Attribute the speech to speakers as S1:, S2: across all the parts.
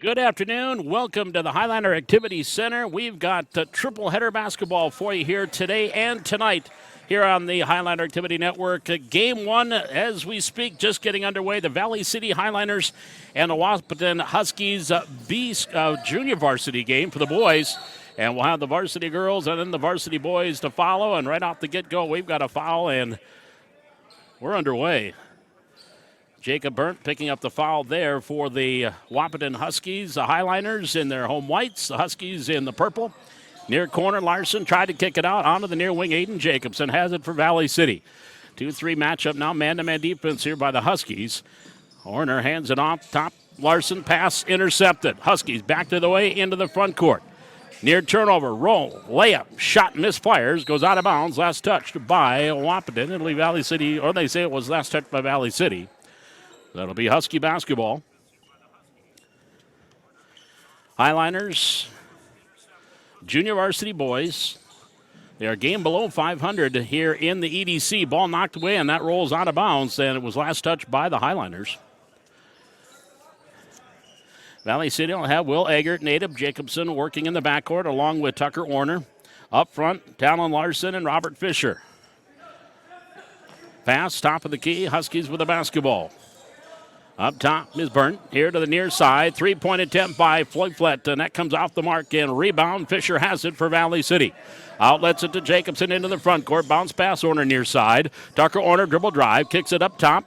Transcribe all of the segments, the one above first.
S1: Good afternoon. Welcome to the Highliner Activity Center. We've got triple header basketball for you here today and tonight here on the Highliner Activity Network. Game one, as we speak, just getting underway. The Valley City Highliners and the Wahpeton Huskies junior varsity game for the boys. And we'll have the varsity girls and then the varsity boys to follow. And right off the get-go, we've got a foul, and we're underway. Jacob Burnt picking up the foul there for the Wahpeton Huskies. The Highliners in their home whites, the Huskies in the purple. Near corner, Larson tried to kick it out onto the near wing. Aiden Jacobson has it for Valley City. 2-3 matchup now, man-to-man defense here by the Huskies. Horner hands it off top. Larson pass intercepted. Huskies back to the way into the front court. Near turnover, roll, layup, shot, misfires, goes out of bounds. Last touched by Wahpeton. It'll be Valley City, or they say it was last touched by Valley City. That'll be Husky basketball. Highliners, junior varsity boys. They are game below 500 here in the EDC. Ball knocked away, and that rolls out of bounds, and it was last touched by the Highliners. Valley City will have Will Eggert, Native Jacobson working in the backcourt along with Tucker Orner. Up front, Talon Larson and Robert Fisher. Pass, top of the key, Huskies with the basketball. Up top is Burnt. Here to the near side. Three-point attempt by Floydflet, and that comes off the mark and rebound. Fisher has it for Valley City. Outlets it to Jacobson into the front court. Bounce pass, Orner near side. Tucker Orner dribble drive. Kicks it up top.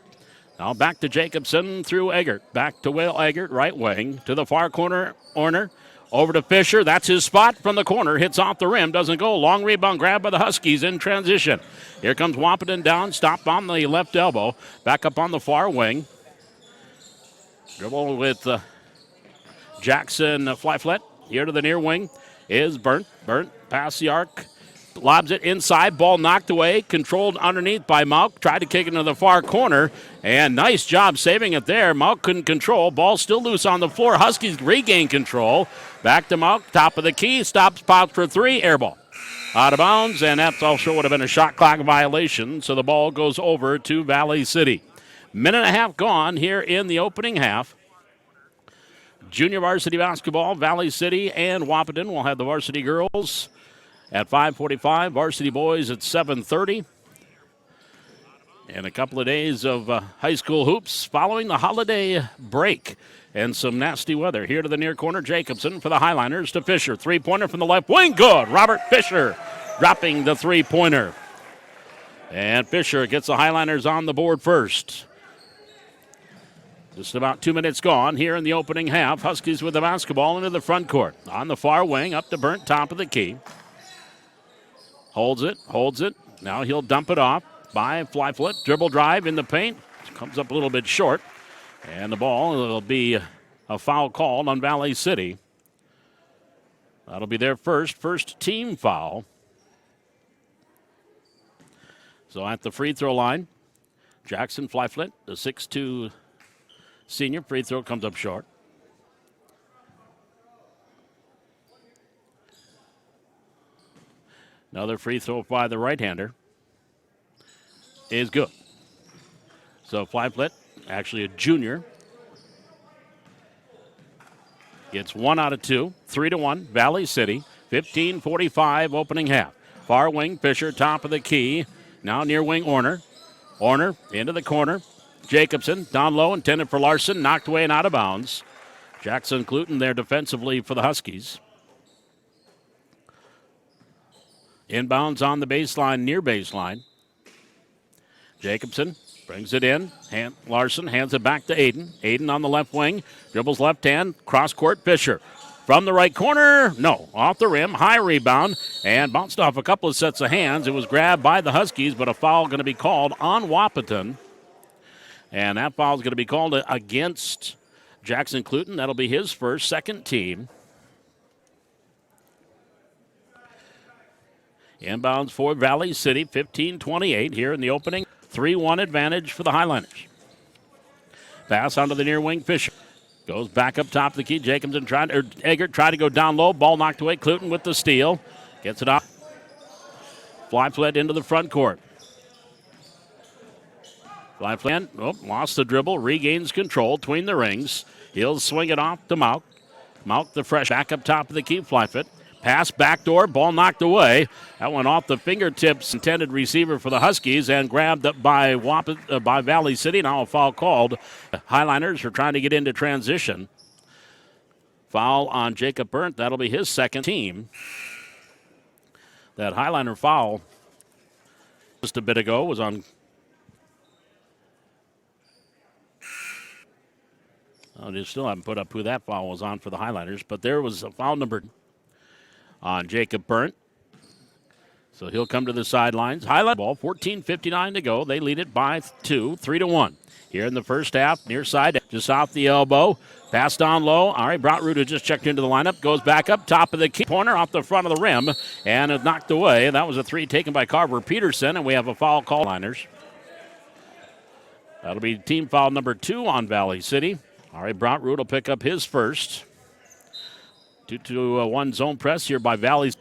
S1: Now back to Jacobson through Eggert. Back to Will Eggert, right wing. To the far corner, Orner. Over to Fisher. That's his spot from the corner. Hits off the rim. Doesn't go. Long rebound grab by the Huskies in transition. Here comes Wahpeton down. Stopped on the left elbow. Back up on the far wing. Dribble with Jackson Flyflet. Here to the near wing is Burnt. Burnt past the arc. Lobs it inside. Ball knocked away. Controlled underneath by Mauk. Tried to kick it into the far corner. And nice job saving it there. Mauk couldn't control. Ball still loose on the floor. Huskies regain control. Back to Mauk. Top of the key. Stops, pops for three. Air ball. Out of bounds. And that also would have been a shot clock violation. So the ball goes over to Valley City. Minute and a half gone here in the opening half. Junior varsity basketball, Valley City and Wahpeton will have the varsity girls at 5:45, varsity boys at 7:30. And a couple of days of high school hoops following the holiday break and some nasty weather. Here to the near corner, Jacobson for the Highliners to Fisher. Three-pointer from the left wing, good. Robert Fisher dropping the three-pointer. And Fisher gets the Highliners on the board first. Just about 2 minutes gone here in the opening half. Huskies with the basketball into the front court. On the far wing, up to Burnt, top of the key. Holds it. Now he'll dump it off by Flyflet. Dribble drive in the paint. Comes up a little bit short. And the ball will be a foul called on Valley City. That'll be their first team foul. So at the free throw line, Jackson Flyflet, the 6'2" senior, free throw comes up short. Another free throw by the right-hander is good. So Flyflet, actually a junior, gets 1 out of 2, 3-1, Valley City, 15:45 opening half. Far wing, Fisher, top of the key. Now near wing, Orner. Orner into the corner. Jacobson down low, intended for Larson, knocked away and out of bounds. Jackson Cluton there defensively for the Huskies. Inbounds on the baseline, near baseline. Jacobson brings it in. Larson hands it back to Aiden. Aiden on the left wing, dribbles left hand, cross court, Fisher. From the right corner, no, off the rim, high rebound, and bounced off a couple of sets of hands. It was grabbed by the Huskies, but a foul going to be called on Wahpeton. And that foul is going to be called against Jackson Cluton. That'll be his first, second team. Inbounds for Valley City, 15:28 here in the opening. 3-1 advantage for the Highliners. Pass onto the near wing, Fisher. Goes back up top of the key. Jacobson Eggert tried to go down low. Ball knocked away. Cluton with the steal. Gets it up. Flyflet into the front court. Flyflet lost the dribble. Regains control between the rings. He'll swing it off to Mauk. Mount the fresh back up top of the key, Flyfoot. Pass backdoor, ball knocked away. That went off the fingertips, intended receiver for the Huskies, and grabbed up by by Valley City. Now a foul called. Highliners are trying to get into transition. Foul on Jacob Burnt. That'll be his second team. That Highliner foul just a bit ago was on. They still haven't put up who that foul was on for the Highliners, but there was a foul number on Jacob Burnt. So he'll come to the sidelines. Highlight ball, 14:59 to go. They lead it by 2, 3-1. Here in the first half, near side, just off the elbow. Pass down low. All right, Broughtroot, who just checked into the lineup, goes back up top of the key corner off the front of the rim and is knocked away. That was a 3 taken by Carver Peterson, and we have a foul call. Liners. That'll be team foul number 2 on Valley City. All right, Broughtroot will pick up his first. 2-1 zone press here by Valley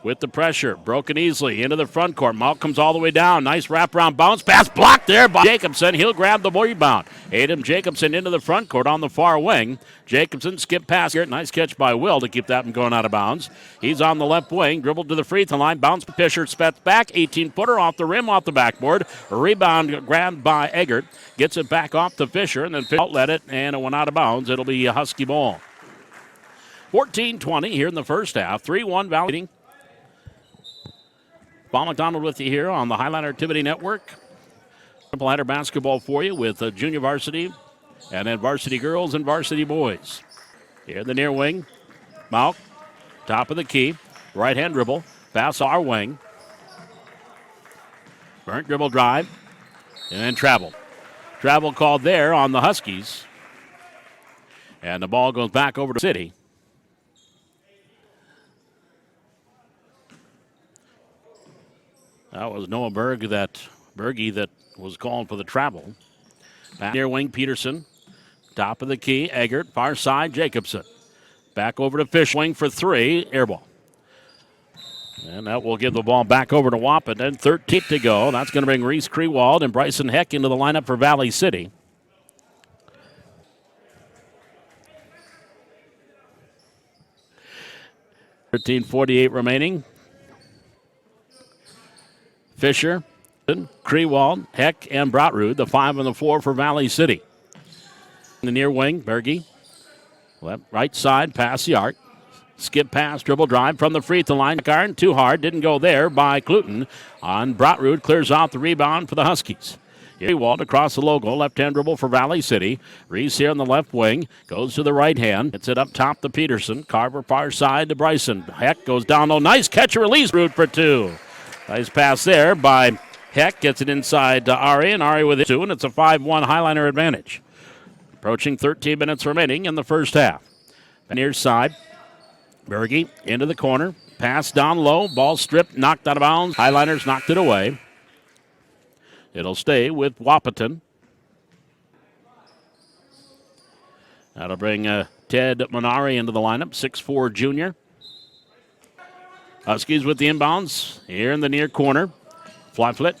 S1: with the pressure. Broken easily into the front court. Malk comes all the way down. Nice wraparound bounce pass blocked there by Jacobson. He'll grab the rebound. Adam Jacobson into the front court on the far wing. Jacobson skip pass here. Nice catch by Will to keep that from going out of bounds. He's on the left wing. Dribbled to the free throw line. Bounce Fisher spets back. 18-footer off the rim, off the backboard. A rebound grabbed by Eggert. Gets it back off to Fisher and then Fisher outlet it and it went out of bounds. It'll be a Husky ball. 14-20 here in the first half. 3-1 Valley. Paul McDonald with you here on the Highliner Activity Network. Triple header basketball for you with junior varsity and then varsity girls and varsity boys. Here in the near wing, Malk, top of the key, right hand dribble, pass our wing. Burnt dribble drive, and then travel. Travel called there on the Huskies. And the ball goes back over to City. That was Noah Berge that was calling for the travel. Back near wing, Peterson. Top of the key, Eggert. Far side, Jacobson. Back over to Fish. Wing for 3, air ball. And that will give the ball back over to Wahpeton. 13 to go. That's going to bring Reese Krewald and Bryson Heck into the lineup for Valley City. $13:48 remaining. Fisher, Krewald, Heck, and Broughtroot, the 5 and the 4 for Valley City. In the near wing, Berge. Left, right side, pass the arc. Skip pass, dribble drive from the free throw line. Iron, too hard, didn't go there by Cluton. On Broughtroot, clears out the rebound for the Huskies. Krewald across the logo, left-hand dribble for Valley City. Reese here on the left wing, goes to the right hand. Hits it up top to Peterson. Carver far side to Bryson. Heck goes down low. Nice catch and release, Root for 2. Nice pass there by Heck. Gets it inside to Ari, and Ari with it 2, and it's a 5-1 Highliner advantage. Approaching 13 minutes remaining in the first half. Near side, Berge into the corner. Pass down low, ball stripped, knocked out of bounds. Highliners knocked it away. It'll stay with Wahpeton. That'll bring Ted Minari into the lineup, 6'4 junior. Huskies with the inbounds here in the near corner. Flyflit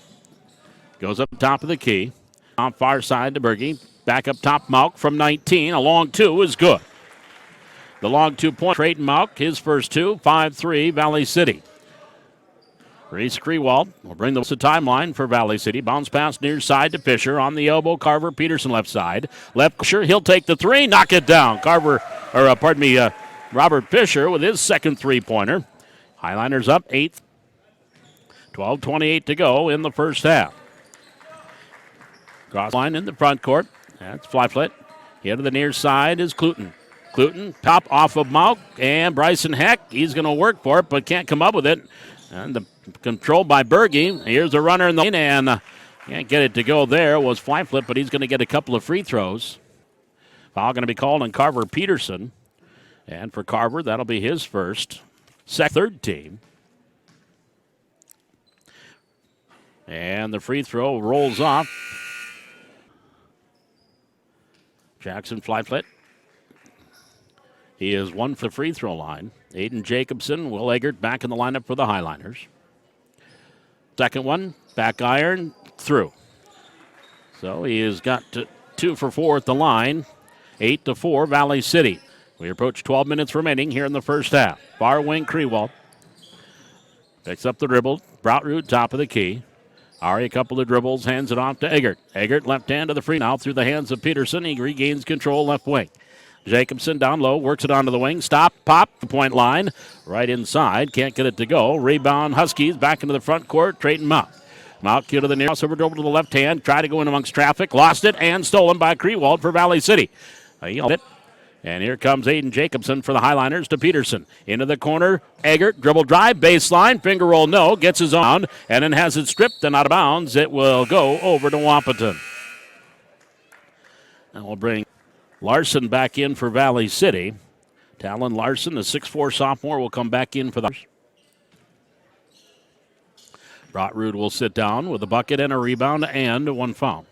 S1: goes up top of the key. On far side to Berge. Back up top, Malk from 19. A long 2 is good. The long 2-point. Trayton Malk, his first 2. 5-3 Valley City. Reese Krewald will bring the timeline for Valley City. Bounce pass near side to Fisher. On the elbow, Carver Peterson left side. Left Fisher, he'll take the 3. Knock it down. Robert Fisher with his second 3-pointer. Highliners up 8th. 12:28 to go in the first half. Cross line in the front court. That's Flyflit. Here to the near side is Cluton. Cluton, top off of Malk, and Bryson Heck. He's going to work for it, but can't come up with it. And the control by Berge. Here's a runner in the lane, and can't get it to go there. Was Flyflit, but he's going to get a couple of free throws. Foul going to be called on Carver Peterson. And for Carver, that'll be his first. Third team. And the free throw rolls off. Jackson Flyflit. He is 1 for the free throw line. Aiden Jacobson, Will Eggert back in the lineup for the Highliners. Second one, back iron, through. So he has got 2 for 4 at the line. 8-4 Valley City. We approach 12 minutes remaining here in the first half. Far wing Krewald picks up the dribble. Broughtroot top of the key. Ari a couple of dribbles, hands it off to Eggert. Eggert left hand to the free now through the hands of Peterson. He regains control left wing. Jacobson down low, works it onto the wing. Stop, pop, the point line. Right inside, can't get it to go. Rebound Huskies back into the front court. Trayton Mount. Mount to the near crossover dribble to the left hand. Tried to go in amongst traffic. Lost it and stolen by Krewald for Valley City. He held it. And here comes Aiden Jacobson for the Highliners to Peterson. Into the corner. Eggert, dribble drive, baseline. Finger roll no. Gets his own. And then has it stripped and out of bounds. It will go over to Wahpeton. And we'll bring Larson back in for Valley City. Talon Larson, the 6'4 sophomore, will come back in for the... Broughtroot will sit down with a bucket and a rebound and one foul.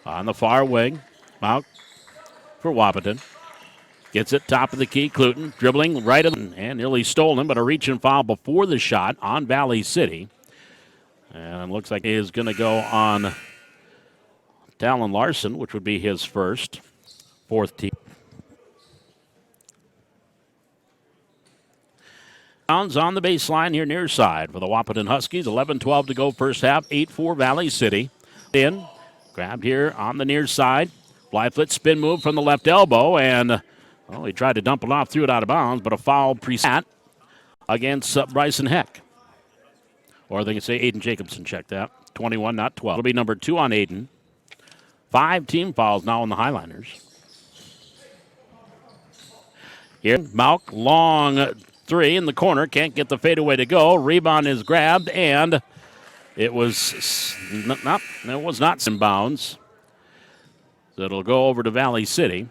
S1: On the far wing, Mount for Wahpeton. Gets it top of the key. Cluton dribbling right in and nearly stolen, but a reach and foul before the shot on Valley City. And it looks like he is going to go on Talon Larson, which would be his fourth team. Bounds on the baseline here near side for the Wahpeton Huskies. 11-12 to go first half. 8-4 Valley City. In, grabbed here on the near side. Flyfoot spin move from the left elbow, and he tried to dump it off, threw it out of bounds, but a foul preset against Bryson Heck. Or they can say Aiden Jacobson, check that. 21, not 12. It'll be number 2 on Aiden. 5 team fouls now on the Highliners. Here, Mauk, long three in the corner, can't get the fadeaway to go. Rebound is grabbed, and it was not in bounds. So it'll go over to Valley City.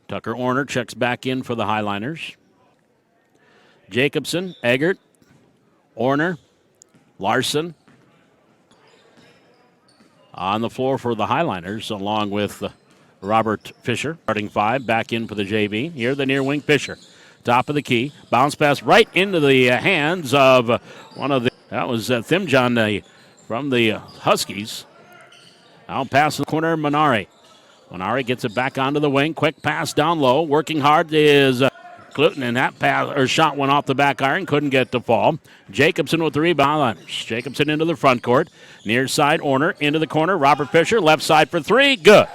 S1: Tucker Orner checks back in for the Highliners. Jacobson, Eggert, Orner, Larson on the floor for the Highliners, along with Robert Fisher, starting 5, back in for the JV. Here, the near wing Fisher, top of the key, bounce pass right into the hands of that was Thimjon from the Huskies. Now pass in the corner, Minari. Minari gets it back onto the wing. Quick pass down low. Working hard is Cluton, and that shot went off the back iron. Couldn't get to fall. Jacobson with the rebound. Jacobson into the front court. Near side, Orner into the corner. Robert Fisher, left side for 3. Good.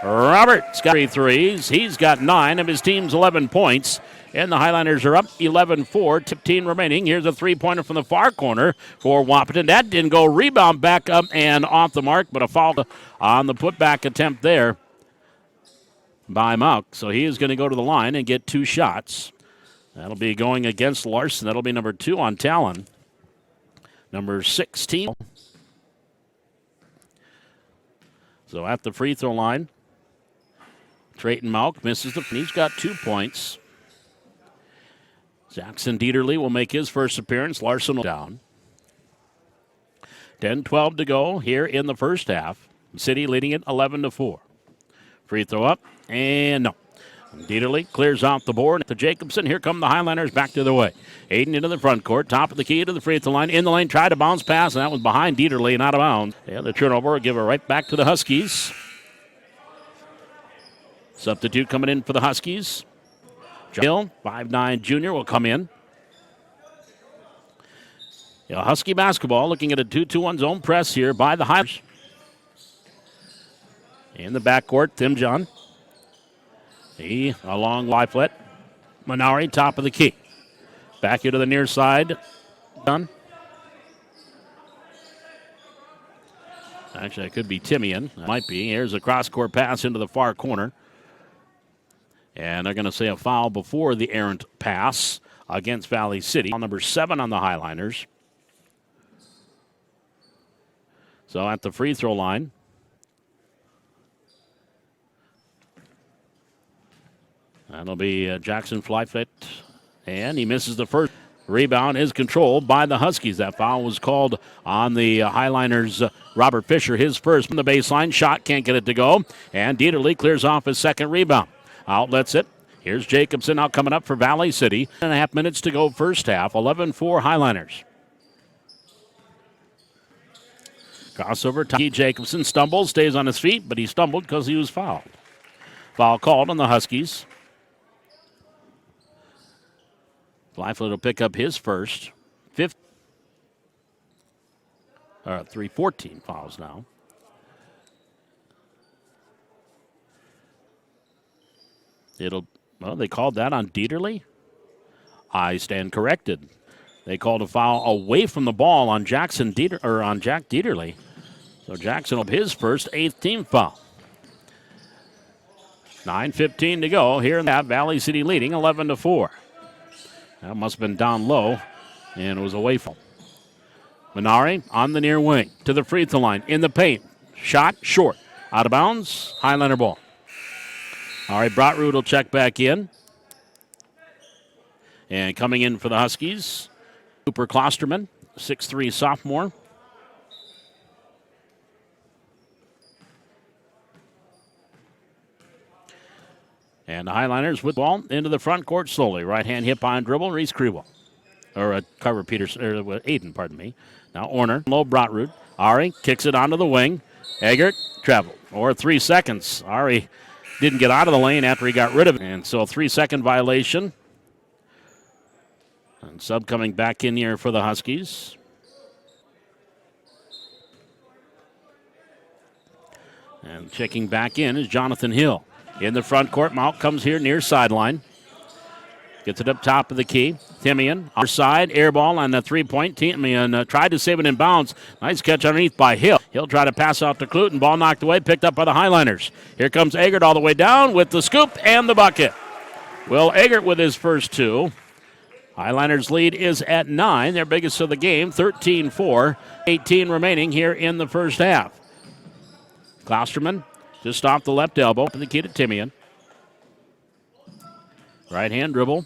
S1: Robert's got 3 threes. He's got 9 of his team's 11 points. And the Highliners are up 11-4, 15 remaining. Here's a three-pointer from the far corner for Wahpeton. That didn't go. Rebound back up and off the mark, but a foul on the putback attempt there by Mauk. So he is going to go to the line and get 2 shots. That'll be going against Larson. That'll be number 2 on Talon. Number 16. So at the free throw line, Trayton Mauk misses the. He's got 2 points. Jackson Dieterle will make his first appearance. Larson down. 10-12 to go here in the first half. City leading it 11-4. Free throw up, and no. Dieterle clears out the board to Jacobson. Here come the Highliners back to the way. Aiden into the front court, top of the key to the free throw line. In the lane, tried to bounce pass, and that was behind Dieterle and out of bounds. And the turnover will give it right back to the Huskies. Substitute coming in for the Huskies. Hill, 5'9" junior, will come in. Husky basketball looking at a 2-2-1 zone press here by the Highlanders. In the backcourt, Thimjon. He along Lyflet. Minari, top of the key. Back here to the near side. Done. Actually, it could be Timian. Might be. Here's a cross-court pass into the far corner. And they're going to say a foul before the errant pass against Valley City. Number 7 on the Highliners. So at the free throw line, that'll be Jackson Flyfit. And he misses the first. Rebound is controlled by the Huskies. That foul was called on the Highliners' Robert Fisher. His first from the baseline. Shot, can't get it to go. And Dieterle clears off his second rebound. Outlets it. Here's Jacobson now coming up for Valley City. 1.5 minutes to go first half. 11-4 Highliners. Crossover. T. Jacobson stumbles, stays on his feet, but he stumbled because he was fouled. Foul called on the Huskies. Blyfoot will pick up his first. 14 fouls now. They called that on Dieterle. I stand corrected. They called a foul away from the ball on Jack Dieterle. So Jackson will have his first 8th team foul. 9:15 to go here in that. Valley City leading 11-4. That must have been down low, and it was away from. Minari on the near wing to the free throw line in the paint. Shot short. Out of bounds. Highlander ball. All right, Brotrud will check back in. And coming in for the Huskies, Cooper Klosterman, 6'3" sophomore. And the Highliners with the ball into the front court slowly. Right hand hip on dribble, Reese Krewell. Or Carver Peterson, or Aiden, pardon me. Now Orner, low Brotrud. Ari kicks it onto the wing. Eggert, travel. Or 3 seconds. Ari didn't get out of the lane after he got rid of it. And so 3-second violation. And sub coming back in here for the Huskies. And checking back in is Jonathan Hill. In the front court, Mount comes here near sideline. Gets it up top of the key. Timian, our side, air ball on the three-point. Timian tried to save it in bounds. Nice catch underneath by Hill. He'll try to pass out to Cluten. Ball knocked away, picked up by the Highliners. Here comes Eggert all the way down with the scoop and the bucket. Will Eggert with his first 2. Highliners lead is at 9, their biggest of the game, 13-4. 18 remaining here in the first half. Klosterman just off the left elbow, and the key to Timian. Right hand dribble.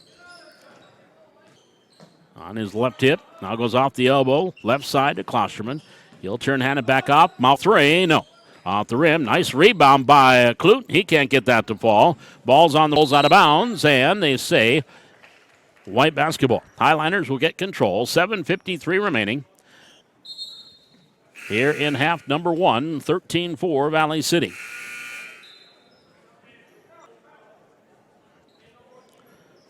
S1: On his left hip. Now goes off the elbow. Left side to Klosterman. He'll turn, hand it back off. Mouth 3. No. Off the rim. Nice rebound by Clute. He can't get that to fall. Ball's on the balls out of bounds. And they say white basketball. Highliners will get control. 7:53 remaining. Here in half number 1. 13-4 Valley City.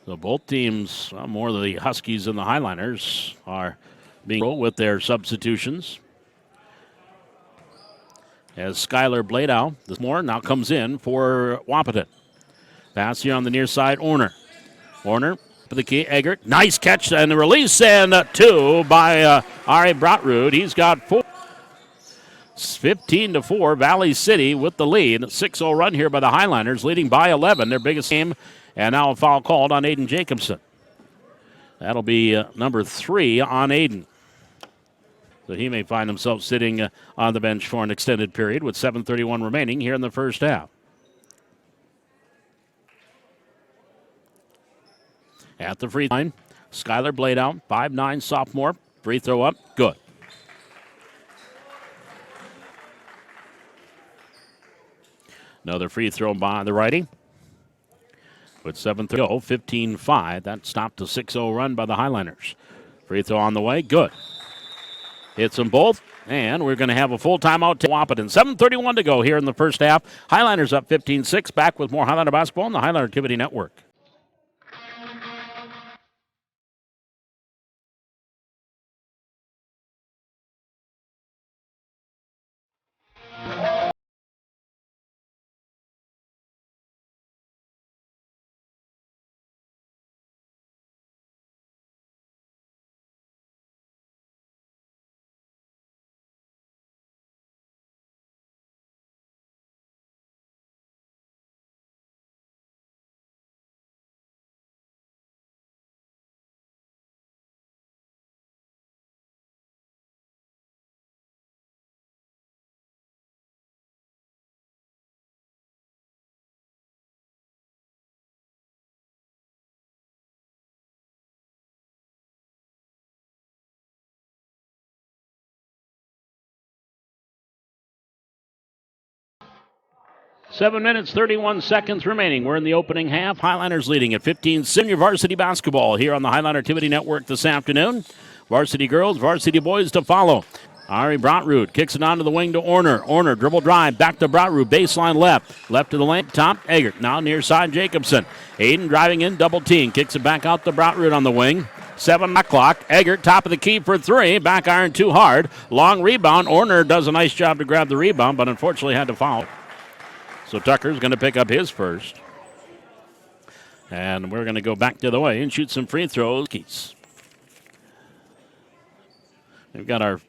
S1: So both teams, more the Huskies and the Highliners, are being with their substitutions. As Skylar Bladow, this more now comes in for Wahpeton. Pass here on the near side, Orner. Orner for the key, Eggert. Nice catch and the release, and 2 by Ari Brotrud. He's got 4. 15-4, Valley City with the lead. 6-0 run here by the Highliners, leading by 11, their biggest game. And now a foul called on Aiden Jacobson. That'll be number 3 on Aiden. So he may find himself sitting on the bench for an extended period with 7:31 remaining here in the first half. At the free line, Skylar Bladow, 5'9" sophomore. Free throw up, good. Another free throw by the righty. With 7:30 to go, 15-5. That stopped a 6-0 run by the Highliners. Free throw on the way, good. Hits them both, and we're going to have a full timeout to Wahpeton. 7:31 to go here in the first half. Highliners up 15-6. Back with more Highliner basketball on the Highliner Activity Network. Seven minutes, 31 seconds remaining. We're in the opening half. Highliners leading at 15. Senior varsity basketball here on the Highliner Activity Network this afternoon. Varsity girls, varsity boys to follow. Ari Brotrud kicks it onto the wing to Orner. Orner dribble drive back to Brotrud. Baseline left. Left to the lane. Top Eggert. Now near side Jacobson. Aiden driving in. Double team. Kicks it back out to Brotrud on the wing. 7 o'clock. Eggert top of the key for 3. Back iron too hard. Long rebound. Orner does a nice job to grab the rebound, but unfortunately had to foul. So Tucker's going to pick up his first. And we're going to go back the other way and shoot some free throws. We've got our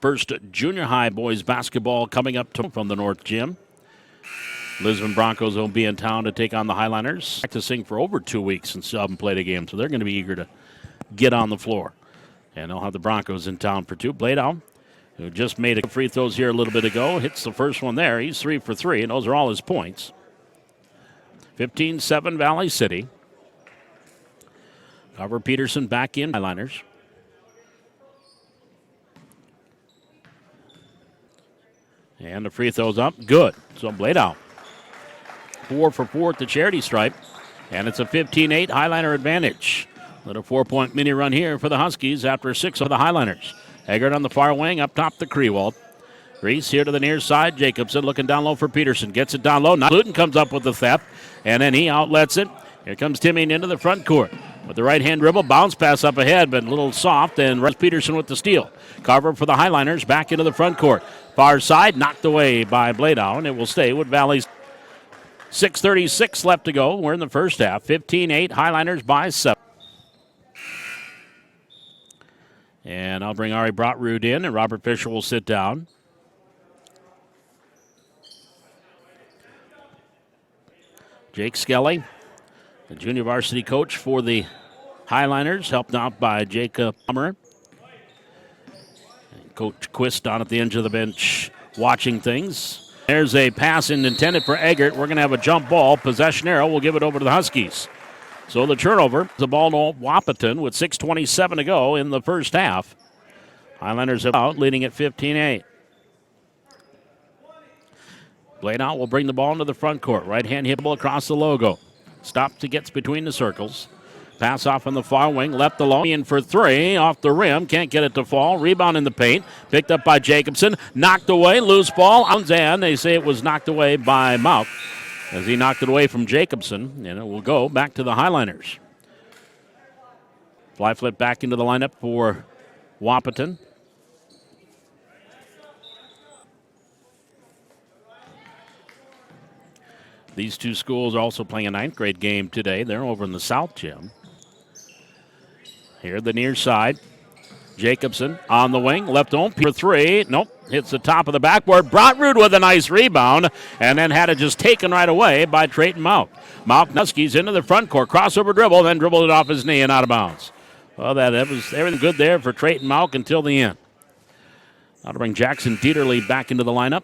S1: first junior high boys basketball coming up from the North Gym. Lisbon Broncos will be in town to take on the Highliners. Practicing for over 2 weeks and still haven't played a game, so they're going to be eager to get on the floor. And they'll have the Broncos in town for 2. Bladow, who just made a free throws here a little bit ago, hits the first one there. He's 3 for 3, and those are all his points. 15-7 Valley City. Carver Peterson back in Highliners. And the free throw's up. Good. So Bladow 4 for 4 at the charity stripe. And it's a 15-8 Highliner advantage. Little 4-point mini run here for the Huskies after 6 of the Highliners. Eggert on the far wing, up top to Krewald. Reese here to the near side. Jacobson looking down low for Peterson. Gets it down low. Now Luton comes up with the theft. And then he outlets it. Here comes Timmy into the front court. With the right-hand dribble, bounce pass up ahead, but a little soft, and Russ Peterson with the steal. Carver for the Highliners, back into the front court. Far side, knocked away by Bladow, and it will stay with Valley's 6:36 left to go. We're in the first half. 15-8, Highliners by 7. And I'll bring Ari Brotrud in, and Robert Fisher will sit down. Jake Skelly, the junior varsity coach for the Highliners, helped out by Jacob Plummer. And Coach Quist down at the edge of the bench watching things. There's a pass intended for Eggert. We're going to have a jump ball. Possession arrow. We'll give it over to the Huskies. So the turnover, the ball to Wahpeton with 6:27 to go in the first half. Highlanders have out, leading at 15-8. Bladow will bring the ball into the front court. Right-hand hit ball across the logo. Stops, gets between the circles. Pass off on the far wing, left alone. In for 3, off the rim, can't get it to fall. Rebound in the paint, picked up by Jacobson. Knocked away, loose ball. And they say it was knocked away by Mauk as he knocked it away from Jacobson. And it will go back to the Highliners. Fly flip back into the lineup for Wahpeton. These two schools are also playing a 9th grade game today. They're over in the South Gym. Here, the near side. Jacobson on the wing, left on for 3. Nope, hits the top of the backboard. Brotrud with a nice rebound, and then had it just taken right away by Trayton Mauk. Mauk Huskies into the front court, crossover dribble, then dribbled it off his knee and out of bounds. Well, that was everything good there for Trayton Mauk until the end. Now to bring Jackson Dieterle back into the lineup.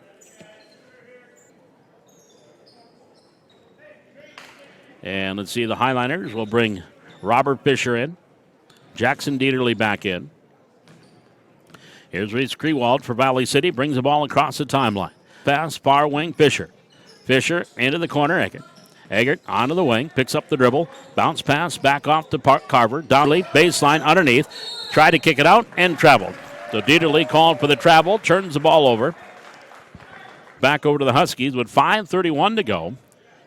S1: And let's see, the Highliners will bring Robert Fisher in. Jackson Dieterle back in. Here's Reese Krewald for Valley City. Brings the ball across the timeline. Pass, far wing, Fisher. Fisher into the corner, Eggert. Eggert onto the wing, picks up the dribble. Bounce pass, back off to Carver. Donnelly, baseline underneath. Tried to kick it out and traveled. So Dieterle called for the travel, turns the ball over. Back over to the Huskies with 5:31 to go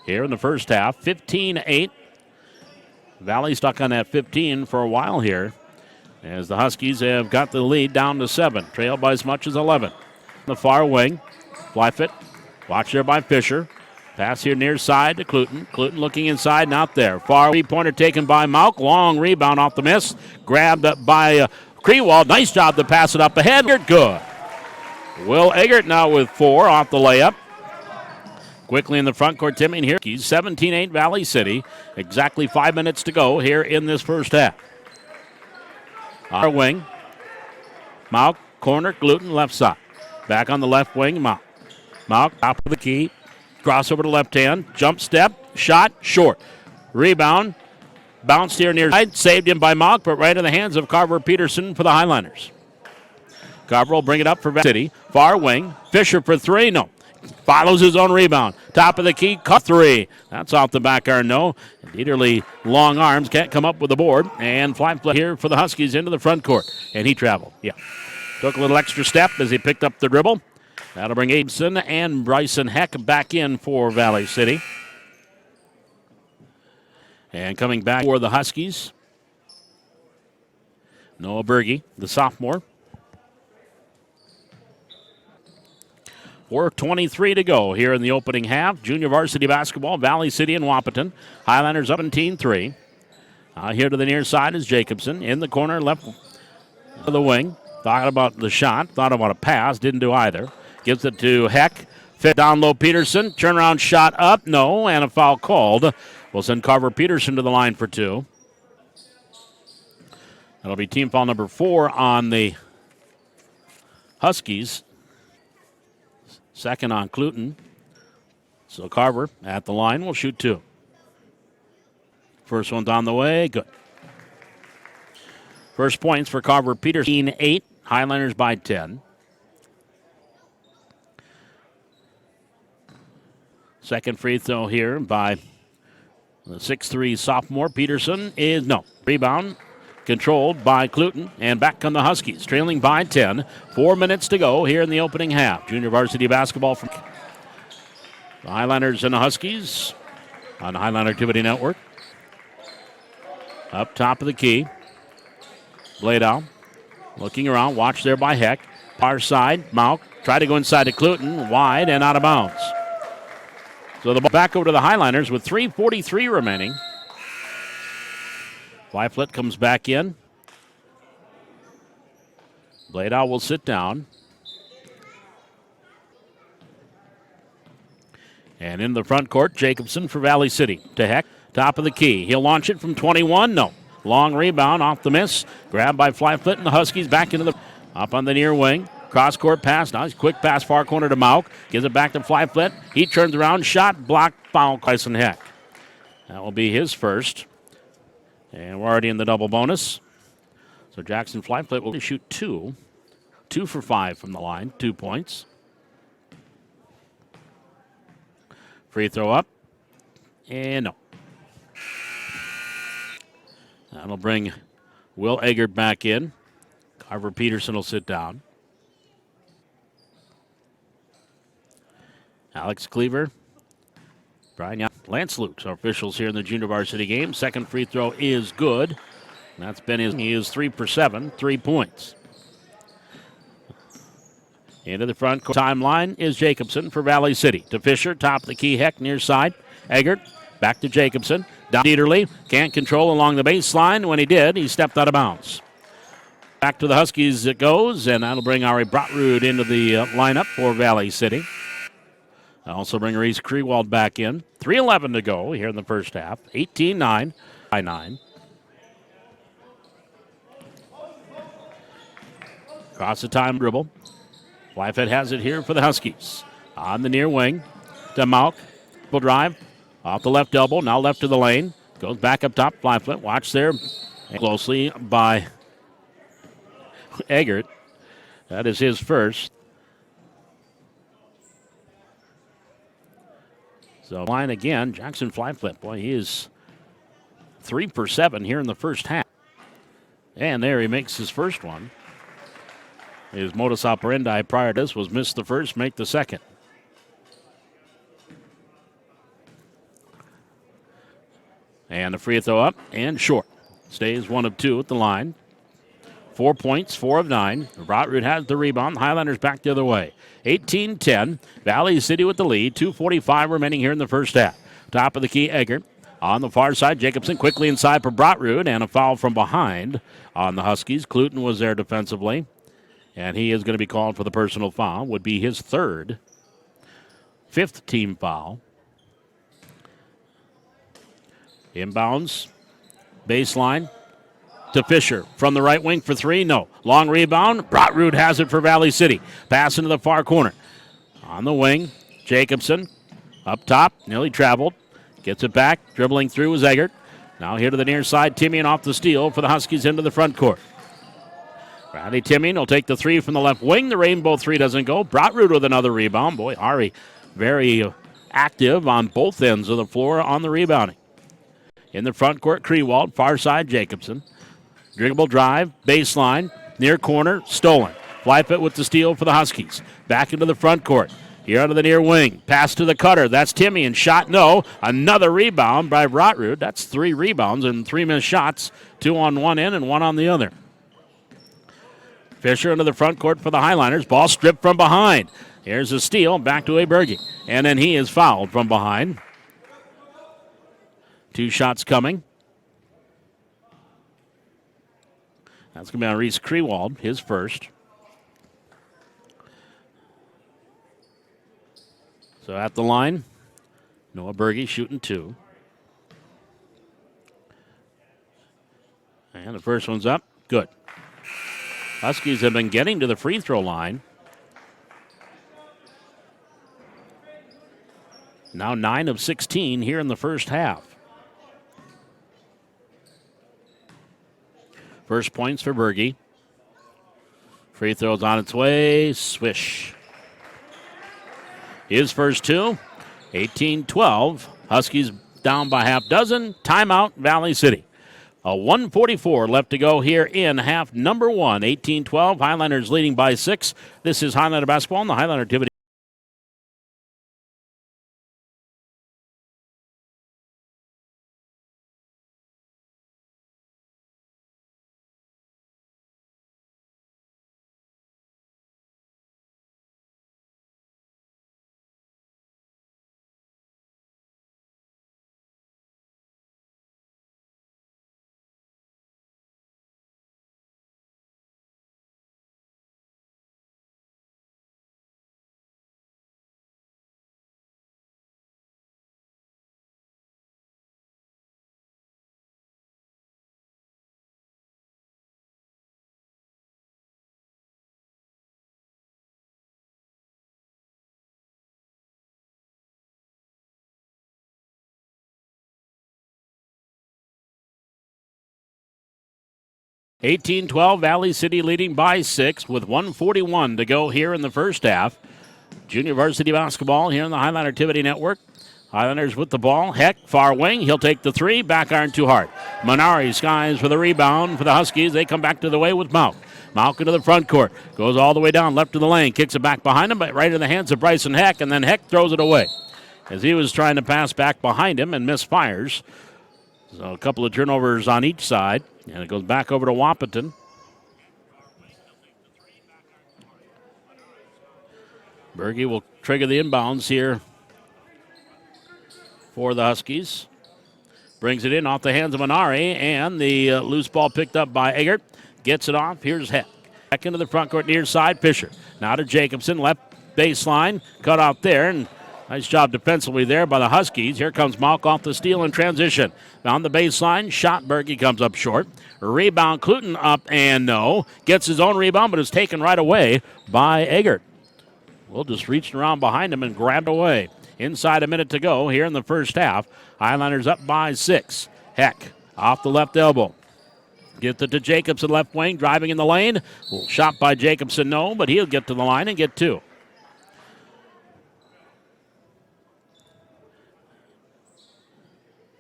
S1: here in the first half. 15-8. Valley stuck on that 15 for a while here as the Huskies have got the lead down to 7, trailed by as much as 11. The far wing, Flyfit, watched there by Fisher. Pass here near side to Cluton. Cluton looking inside, not there. Far three-pointer taken by Mauk. Long rebound off the miss. Grabbed up by Krewald. Nice job to pass it up ahead. Good. Will Eggert now with 4 off the layup. Quickly in the front court, Timmy here. 17-8 Valley City. Exactly 5 minutes to go here in this first half. Our wing. Mauk, corner, Gluten, left side. Back on the left wing, Mauk. Mauk, top of the key. Cross over to left hand. Jump step. Shot, short. Rebound. Bounced here near side. Saved him by Mauk, but right in the hands of Carver Peterson for the Highliners. Carver will bring it up for Valley City. Far wing. Fisher for 3. No. Follows his own rebound. Top of the key, cut 3. That's off the back iron, no. Dieterle, long arms, can't come up with the board. And fly play here for the Huskies into the front court. And he traveled, yeah. Took a little extra step as he picked up the dribble. That'll bring Abeson and Bryson Heck back in for Valley City. And coming back for the Huskies, Noah Berge, the sophomore. 4:23 to go here in the opening half. Junior varsity basketball, Valley City and Wahpeton. Highlanders up 17-3. Here to the near side is Jacobson. In the corner, left of the wing. Thought about the shot, thought about a pass, didn't do either. Gives it to Heck. Fit down low Peterson. Turnaround shot up, no, and a foul called. We'll send Carver Peterson to the line for two. That'll be team foul number 4 on the Huskies. Second on Cluton. So Carver at the line will shoot 2. First one's on the way. Good. First points for Carver Peterson, 8. Highlanders by 10. Second free throw here by the 6'3 sophomore. Peterson is no. Rebound controlled by Cluton, and back come the Huskies, trailing by 10. 4 minutes to go here in the opening half. Junior varsity basketball from the Highlanders and the Huskies on the Highliner Activity Network. Up top of the key. Bladow looking around, watched there by Heck. Far side, Mauk tried to go inside to Cluton, wide and out of bounds. So the ball back over to the Highlanders with 3:43 remaining. Fliflet comes back in. Bladow will sit down. And in the front court, Jacobson for Valley City. To Heck, top of the key. He'll launch it from 21. No. Long rebound off the miss. Grabbed by Fliflet, and the Huskies back into the... Up on the near wing. Cross-court pass. Now, quick pass far corner to Mauk. Gives it back to Fliflet. He turns around. Shot. Blocked. Foul. Bryson Heck. That will be his first. And we're already in the double bonus. So Jackson Fliflet will shoot 2. 2 for 5 from the line. 2 points. Free throw up. And no. That'll bring Will Eggert back in. Carver Peterson will sit down. Alex Cleaver. Brian Lance Lukes, our officials here in the junior varsity game. Second free throw is good. That's been his. He is 3 for 7, 3 points. Into the front timeline is Jacobson for Valley City. To Fisher, top of the key, Heck near side. Eggert, back to Jacobson. Down Dieterle, can't control along the baseline. When he did, he stepped out of bounds. Back to the Huskies it goes, and that'll bring Ari Brotrud into the lineup for Valley City. Also bring Reese Krewald back in. 3:11 to go here in the first half. 18-9 by 9. Across the time dribble. Fliflet has it here for the Huskies. On the near wing to Mauk. Will drive off the left elbow. Now left to the lane. Goes back up top. Fliflet. Watch there closely by Eggert. That is his first. So line again, Jackson Fliflet. Boy, he is 3 for 7 here in the first half. And there he makes his first one. His modus operandi prior to this was miss the first, make the second. And the free throw up and short. Stays 1 of 2 at the line. 4 points, 4 of 9. Brotrud has the rebound. The Highlanders back the other way. 18-10. Valley City with the lead. 2:45 remaining here in the first half. Top of the key, Eggert. On the far side, Jacobson quickly inside for Brotrud, and a foul from behind on the Huskies. Cluton was there defensively, and he is going to be called for the personal foul. Would be his third. 5th team foul. Inbounds. Baseline. To Fisher from the right wing for 3. No. Long rebound. Brotrud has it for Valley City. Pass into the far corner. On the wing, Jacobson up top. Nearly traveled. Gets it back. Dribbling through is Eggert. Now here to the near side. Timian off the steal for the Huskies into the front court. Bradley Timian will take the 3 from the left wing. The rainbow 3 doesn't go. Brotrud with another rebound. Boy, Ari very active on both ends of the floor on the rebounding. In the front court, Krewald. Far side, Jacobson. Dribble drive, baseline, near corner, stolen. Wahpeton with the steal for the Huskies. Back into the front court. Here under the near wing. Pass to the cutter. That's Timmy, and shot no. Another rebound by Rotrud. That's 3 rebounds and 3 missed shots. 2 on one end and 1 on the other. Fisher into the front court for the Highliners. Ball stripped from behind. Here's a steal. Back to Berge. And then he is fouled from behind. 2 shots coming. That's going to be on Reese Krewald, his first. So at the line, Noah Berge shooting 2. And the first one's up. Good. Huskies have been getting to the free throw line. Now 9 of 16 here in the first half. First points for Berge. Free throw's on its way. Swish. His first 2. 18-12. Huskies down by half dozen. Timeout, Valley City. A 1:44 left to go here in half number 1. 18-12. Highlanders leading by 6. This is Highlander basketball and the Highlander activity. (18-12) Valley City leading by 6 with 1:41 to go here in the first half. Junior varsity basketball here in the Highlander Activity Network. Highlanders with the ball. Heck, far wing. He'll take the 3. Back iron too hard. Minari skies for the rebound for the Huskies. They come back to the way with Mauk. Mauk into the front court. Goes all the way down left to the lane. Kicks it back behind him, but right in the hands of Bryson Heck, and then Heck throws it away as he was trying to pass back behind him and misfires. So a couple of turnovers on each side, and it goes back over to Wahpeton. Berge will trigger the inbounds here for the Huskies. Brings it in off the hands of Minari, and the loose ball picked up by Eggert. Gets it off. Here's Heck. Back into the front court near side. Fisher. Now to Jacobson. Left baseline. Cut out there, and nice job defensively there by the Huskies. Here comes Malk off the steal in transition. On the baseline, shot. Berge comes up short. Rebound, Cluton up and no. Gets his own rebound, but is taken right away by Eggert. Will just reached around behind him and grabbed away. Inside a minute to go here in the first half. Highlanders up by 6. Heck off the left elbow. Gets it to Jacobson, left wing, driving in the lane. Shot by Jacobson, no, but he'll get to the line and get 2.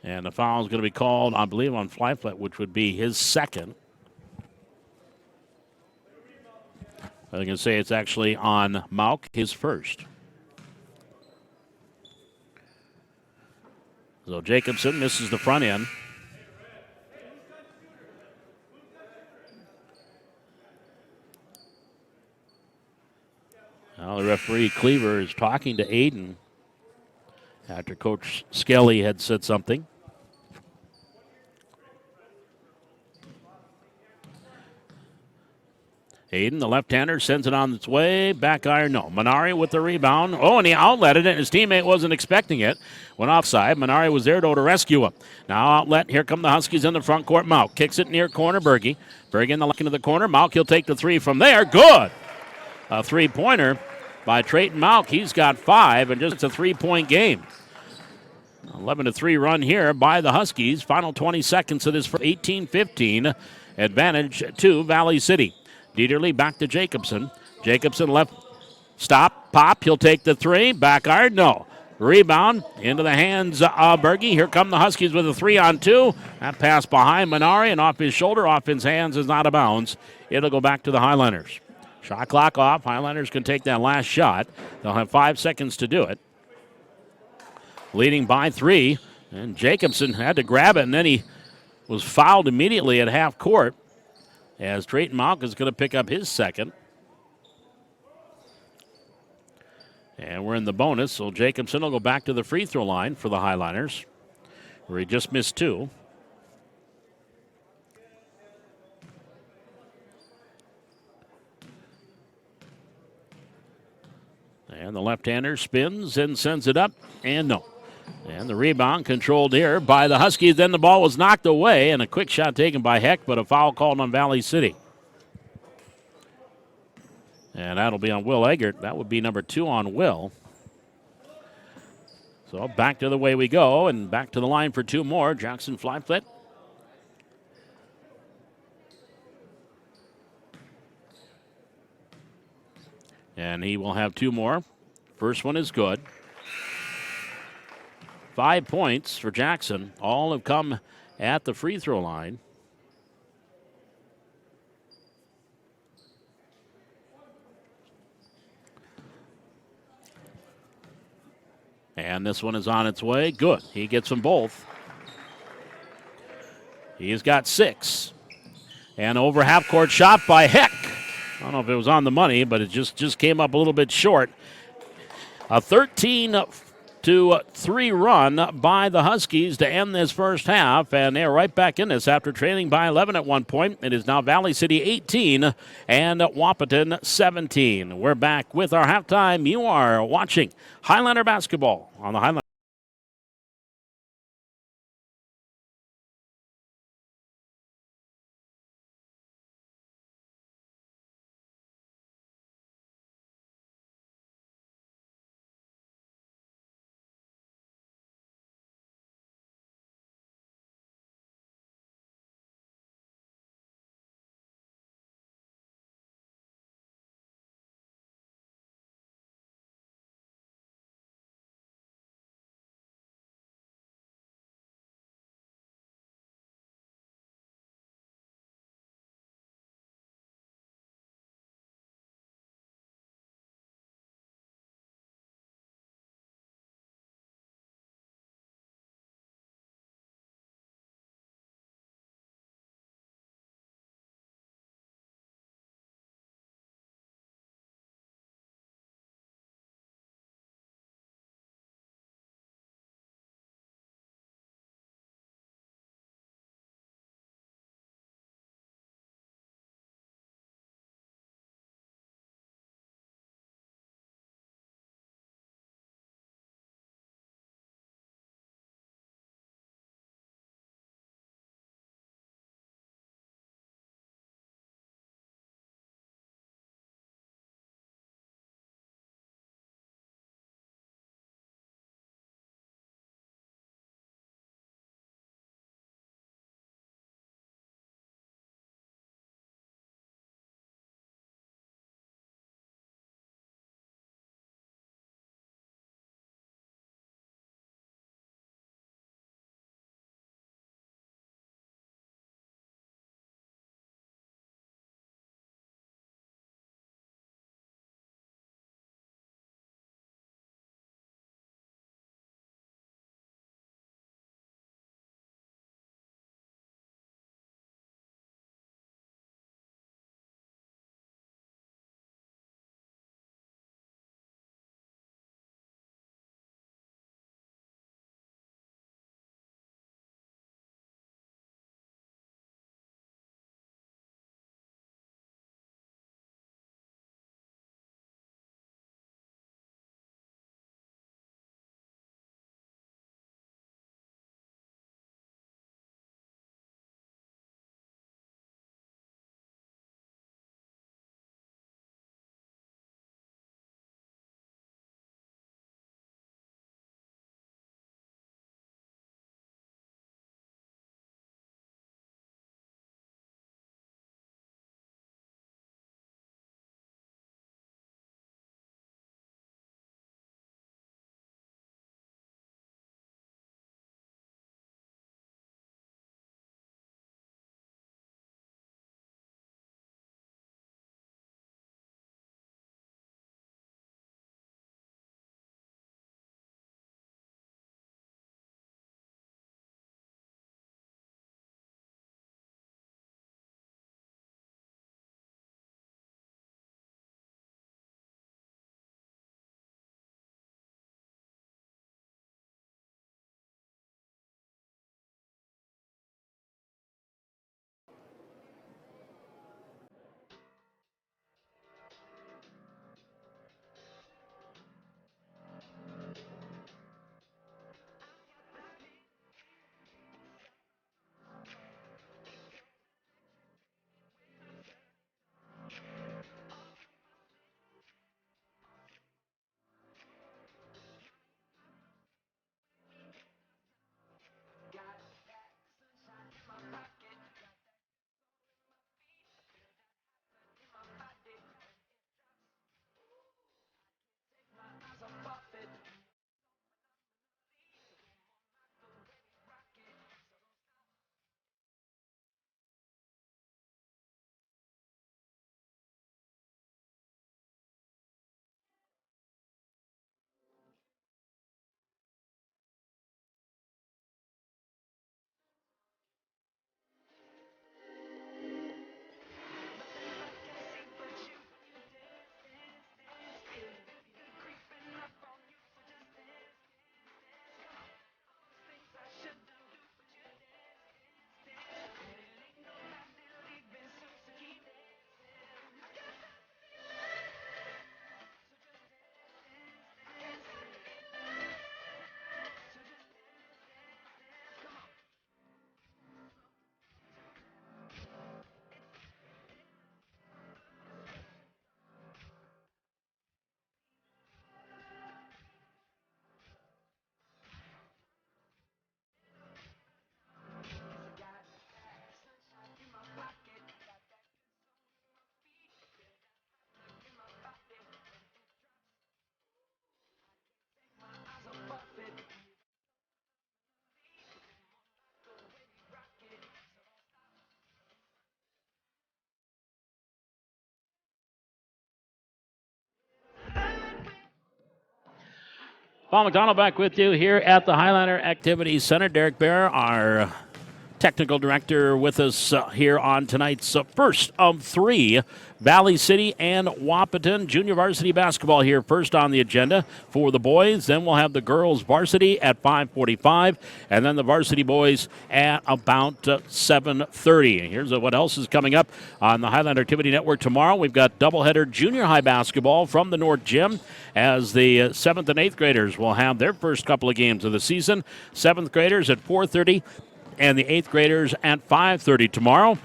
S1: And the foul is going to be called, I believe, on Flyflet, which would be his second. I was going to say it's actually on Mauk, his first. So Jacobson misses the front end. Now the referee, Cleaver, is talking to Aiden after Coach Skelly had said something. Aiden, the left-hander, sends it on its way. Back iron, no. Minari with the rebound. Oh, and he outletted it. His teammate wasn't expecting it. Went offside. Minari was there to rescue him. Now outlet. Here come the Huskies in the front court. Mauk kicks it near corner. Berge. Berge in the left into the corner. Mauk, he'll take the 3 from there. Good. A 3-pointer by Trayton Mauk. He's got 5, and just a 3-point game. 11-3 run here by the Huskies. Final 20 seconds of this for 18-15. Advantage to Valley City. Dieterle back to Jacobson. Jacobson left. Stop. Pop. He'll take the 3. Back iron. No. Rebound into the hands of Berge. Here come the Huskies with a 3-on-2. That pass behind Minari and off his shoulder, off his hands is not out of bounds. It'll go back to the Highlanders. Shot clock off. Highlanders can take that last shot. They'll have 5 seconds to do it. Leading by 3. And Jacobson had to grab it, and then he was fouled immediately at half court as Drayton Malk is going to pick up his second. And we're in the bonus, so Jacobson will go back to the free throw line for the Highliners, where he just missed 2. And the left-hander spins and sends it up, and no. And the rebound controlled here by the Huskies. Then the ball was knocked away, and a quick shot taken by Heck, but a foul called on Valley City. And that'll be on Will Eggert. That would be number 2 on Will. So back to the way we go, and back to the line for 2 more. Jackson Flyflet. And he will have 2 more. First one is good. 5 points for Jackson. All have come at the free throw line. And this one is on its way. Good. He gets them both. He's got 6. And over half court shot by Heck. I don't know if it was on the money, but it just came up a little bit short. A 13-3 run by the Huskies to end this first half, and they're right back in this after trailing by 11 at one point. It is now Valley City 18 and Wahpeton 17. We're back with our halftime. You are watching Highlander basketball on the Highlander. Paul McDonald back with you here at the Highliner Activity Center. Derek Bear, our technical director, with us here on tonight's first of three Valley City and Wahpeton junior varsity basketball here first on the agenda for the boys. Then we'll have the girls varsity at 5:45, and then the varsity boys at about 7:30. Here's what else is coming up on the Highlander Activity Network tomorrow. We've got doubleheader junior high basketball from the North Gym as the 7th and 8th graders will have their first couple of games of the season. 7th graders at 4:30. And the 8th graders at 5:30 tomorrow.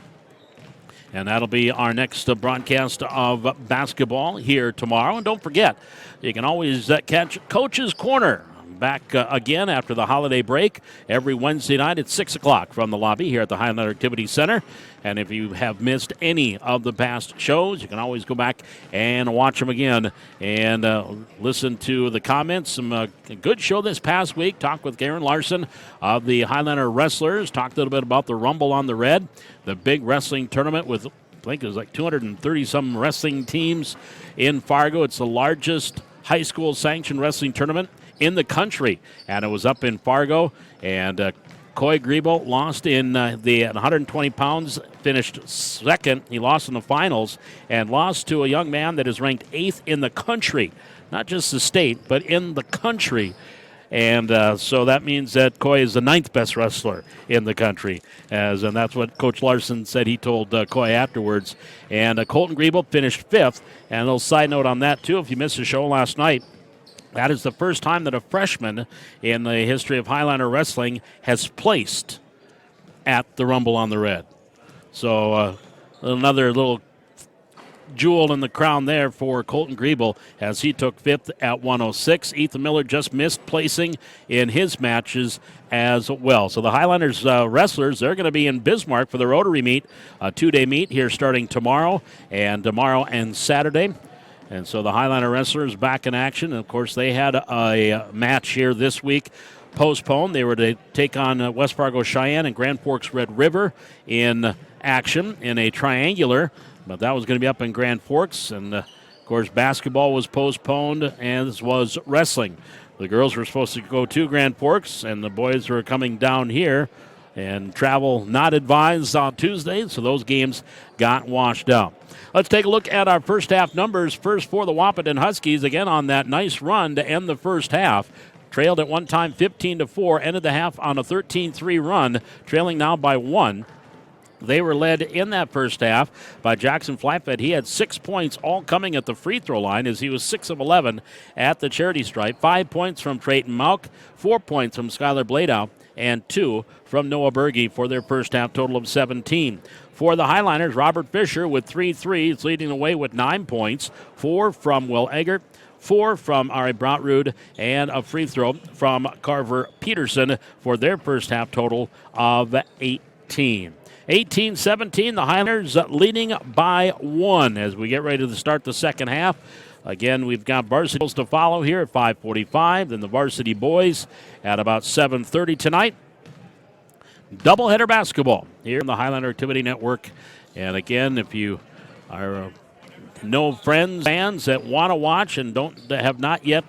S1: And that'll be our next broadcast of basketball here tomorrow. And don't forget, you can always catch Coach's Corner back again after the holiday break every Wednesday night at 6 o'clock from the lobby here at the Highlander Activity Center. And if you have missed any of the past shows, you can always go back and watch them again and listen to the comments. Some good show this past week. Talked with Garen Larson of the Highlander Wrestlers. Talked a little bit about the Rumble on the Red, the big wrestling tournament with, I think it was like 230-some wrestling teams in Fargo. It's the largest high school sanctioned wrestling tournament in the country, and it was up in Fargo. And Coy Griebel lost in the 120 pounds, finished second. He lost in the finals and lost to a young man that is ranked 8th in the country, not just the state, but in the country. And so that means that Coy is the 9th best wrestler in the country. And that's what Coach Larson said he told Coy afterwards. And Colton Griebel finished 5th. And a little side note on that, too, if you missed the show last night, that is the first time that a freshman in the history of Highlander wrestling has placed at the Rumble on the Red. So another little jewel in the crown there for Colton Griebel as he took 5th at 106. Ethan Miller just missed placing in his matches as well. So the Highlanders wrestlers, they're going to be in Bismarck for the Rotary meet, a 2-day meet here starting tomorrow and Saturday. And so the Highlander wrestlers back in action. And of course, they had a match here this week postponed. They were to take on West Fargo Cheyenne and Grand Forks Red River in action in a triangular. But that was going to be up in Grand Forks. And of course, basketball was postponed, as was wrestling. The girls were supposed to go to Grand Forks, and the boys were coming down here. And travel not advised on Tuesday, so those games got washed out. Let's take a look at our first half numbers. First for the Wahpeton Huskies, again on that nice run to end the first half. Trailed at one time 15-4, ended the half on a 13-3 run, trailing now by 1. They were led in that first half by Jackson Flatfed. He had 6 points, all coming at the free throw line as he was 6 of 11 at the charity stripe. 5 points from Trayton Malk, 4 points from Skylar Bladow, and 2 from Noah Berge for their first half total of 17. For the Highliners, Robert Fisher with 3 threes, leading the way with 9 points, 4 from Will Eggert, 4 from Ari Broutrud, and a free throw from Carver Peterson for their first half total of 18. 18-17, the Highlanders leading by 1 as we get ready to start the second half. Again, we've got varsity girls to follow here at 5:45, then the varsity boys at about 7:30 tonight. Doubleheader basketball here on the Highlander Activity Network. And again, if you are know friends, fans that want to watch and have not yet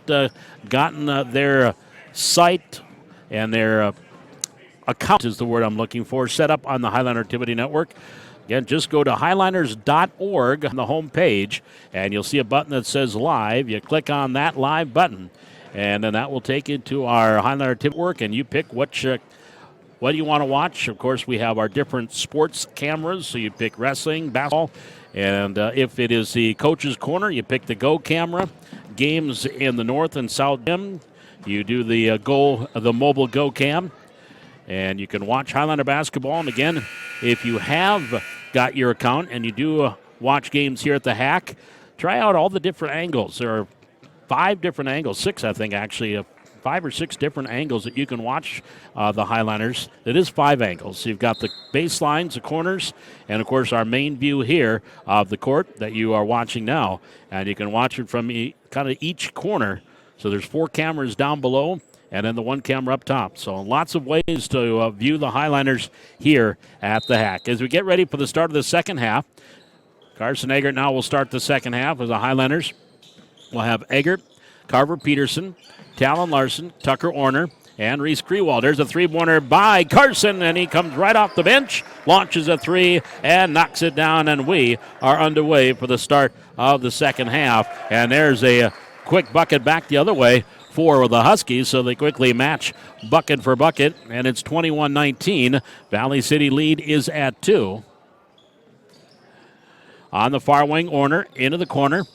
S1: gotten their site and their account is the word I'm looking for, set up on the Highlander Activity Network. Again, just go to highliners.org on the home page, and you'll see a button that says live. You click on that live button, and then that will take you to our Highlander Activity Network, and you pick what you want to watch. Of course, we have our different sports cameras, so you pick wrestling, basketball, and if it is the Coach's Corner, you pick the Go camera. Games in the North and South Gym, you do the mobile Go cam. And you can watch Highlander basketball. And again, if you have got your account and you do watch games here at the Hack, try out all the different angles. There are 5 different angles, 6 I think actually, 5 or 6 different angles that you can watch the Highlanders. It is 5 angles. So you've got the baselines, the corners, and of course our main view here of the court that you are watching now. And you can watch it from kind of each corner. So there's 4 cameras down below, and then the 1 camera up top. So lots of ways to view the Highlanders here at the Hack. As we get ready for the start of the second half, Carson Eggert now will start the second half as the Highlanders will have Eggert, Carver Peterson, Talon Larson, Tucker Orner, and Reese Krewald. There's a three-pointer by Carson, and he comes right off the bench, launches a three, and knocks it down, and we are underway for the start of the second half. And there's a quick bucket back the other way for the Huskies, so they quickly match bucket for bucket, and it's 21-19. Valley City lead is at 2. On the far wing, Orner into the corner.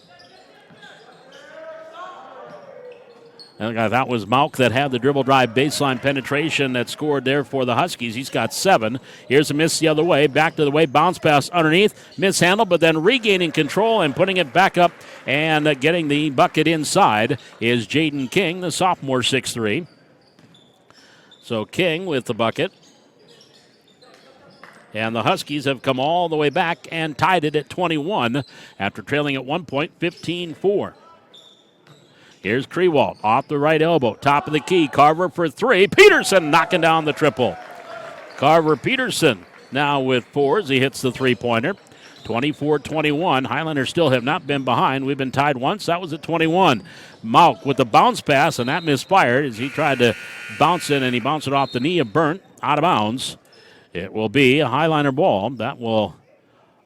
S1: And that was Malk that had the dribble drive baseline penetration that scored there for the Huskies. He's got 7. Here's a miss the other way. Back to the way. Bounce pass underneath. Mishandled, but then regaining control and putting it back up and getting the bucket inside is Jaden King, the sophomore, 6'3". So King with the bucket. And the Huskies have come all the way back and tied it at 21 after trailing at 1 point, 15-4. Here's Krewald off the right elbow, top of the key. Carver for 3. Peterson knocking down the triple. Carver Peterson now with 4 as he hits the three-pointer. 24-21. Highlanders still have not been behind. We've been tied once. That was at 21. Malk with the bounce pass, and that misfired as he tried to bounce in, and he bounced it off the knee of Burnt out of bounds. It will be a Highliner ball. That will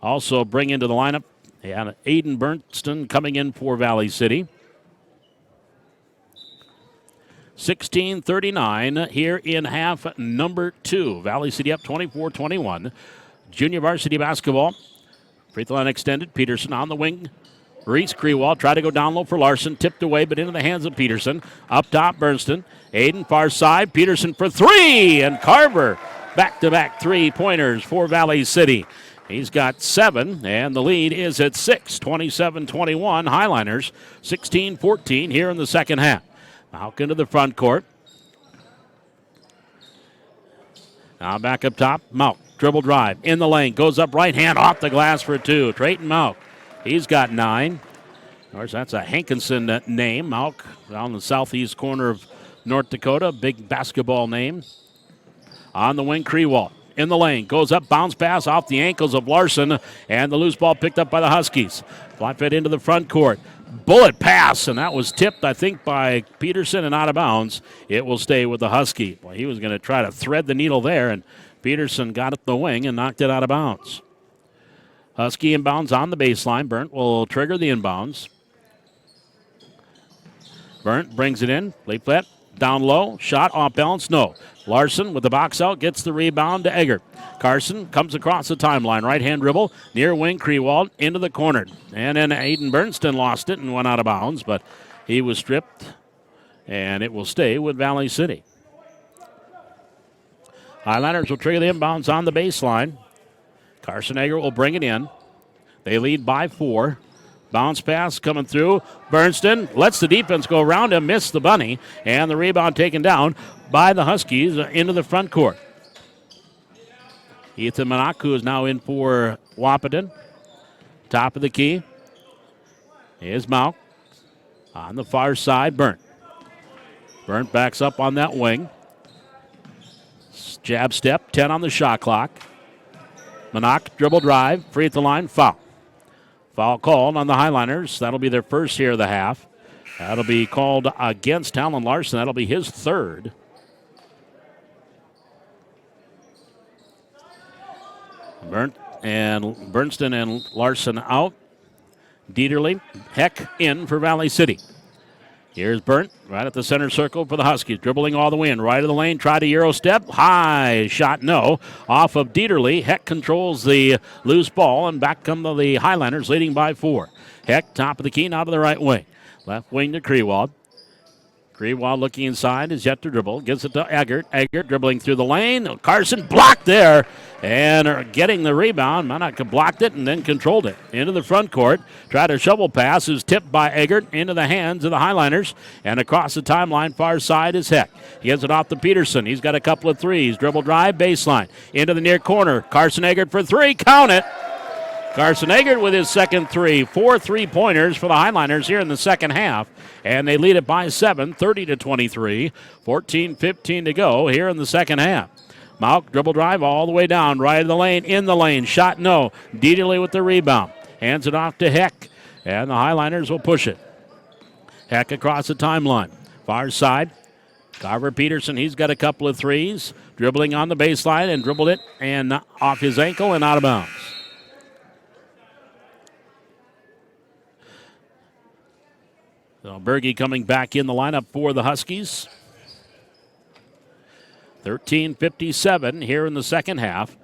S1: also bring into the lineup Aiden Bernstein coming in for Valley City. 16-39 here in half number 2. Valley City up 24-21. Junior varsity basketball. Free throw line extended. Peterson on the wing. Reese Krewald tried to go down low for Larson. Tipped away, but into the hands of Peterson. Up top, Bernstein. Aiden far side. Peterson for 3. And Carver back-to-back three-pointers for Valley City. He's got 7, and the lead is at 6. 27-21. Highliners 16-14 here in the second half. Malk into the front court. Now back up top. Malk, dribble drive in the lane. Goes up right hand off the glass for 2. Trayton Malk. He's got 9. Of course, that's a Hankinson name. Malk down the southeast corner of North Dakota. Big basketball name. On the wing, Krewald. In the lane. Goes up, bounce pass off the ankles of Larson. And the loose ball picked up by the Huskies. Flat fed into the front court. Bullet pass, and that was tipped, I think, by Peterson and out of bounds. It will stay with the Husky. Well, he was going to try to thread the needle there, and Peterson got at the wing and knocked it out of bounds. Husky inbounds on the baseline. Burnt will trigger the inbounds. Burnt brings it in. Play flat, down low. Shot off balance, no. Larson with the box out gets the rebound to Eggert. Carson comes across the timeline. Right-hand dribble, near wing, Krewald into the corner. And then Aiden Bernstein lost it and went out of bounds, but he was stripped, and it will stay with Valley City. Highlanders will trigger the inbounds on the baseline. Carson Eggert will bring it in. They lead by 4. Bounce pass coming through. Bernstein lets the defense go around him, missed the bunny, and the rebound taken down by the Huskies into the front court. Ethan Manak, who is now in for Wahpeton. Top of the key is Malk. On the far side, Burnt. Burnt backs up on that wing. Jab step, 10 on the shot clock. Manak, dribble drive, free at the line, foul. Foul called on the Highliners. That'll be their first here of the half. That'll be called against Talon Larson. That'll be his 3rd. Bernstein and Larson out. Dieterle, Heck in for Valley City. Here's Burnt right at the center circle for the Huskies. Dribbling all the way in. Right of the lane. Try to Euro step. High shot, no. Off of Dieterle. Heck controls the loose ball, and back come the Highlanders leading by 4. Heck, top of the key, now to the right wing. Left wing to Krewald. Krewald looking inside, is yet to dribble. Gives it to Eggert. Eggert dribbling through the lane. Carson blocked there. And getting the rebound. Manak blocked it and then controlled it. Into the front court. Tried a shovel pass. Is tipped by Eggert into the hands of the Highliners. And across the timeline, far side is Heck. He gets it off to Peterson. He's got a couple of threes. Dribble drive, baseline. Into the near corner. Carson Eggert for 3. Count it. Carson Eggert with his second 3. 4 3-pointers for the Highliners here in the second half. And they lead it by 7, 30-23. 14-15 to go here in the second half. Malk, dribble drive all the way down. Right of the lane, in the lane. Shot no. Dieterle with the rebound. Hands it off to Heck. And the Highliners will push it. Heck across the timeline. Far side. Carver Peterson, he's got a couple of threes. Dribbling on the baseline and dribbled it and off his ankle and out of bounds. So Berge coming back in the lineup for the Huskies. 13:57 here in the second half.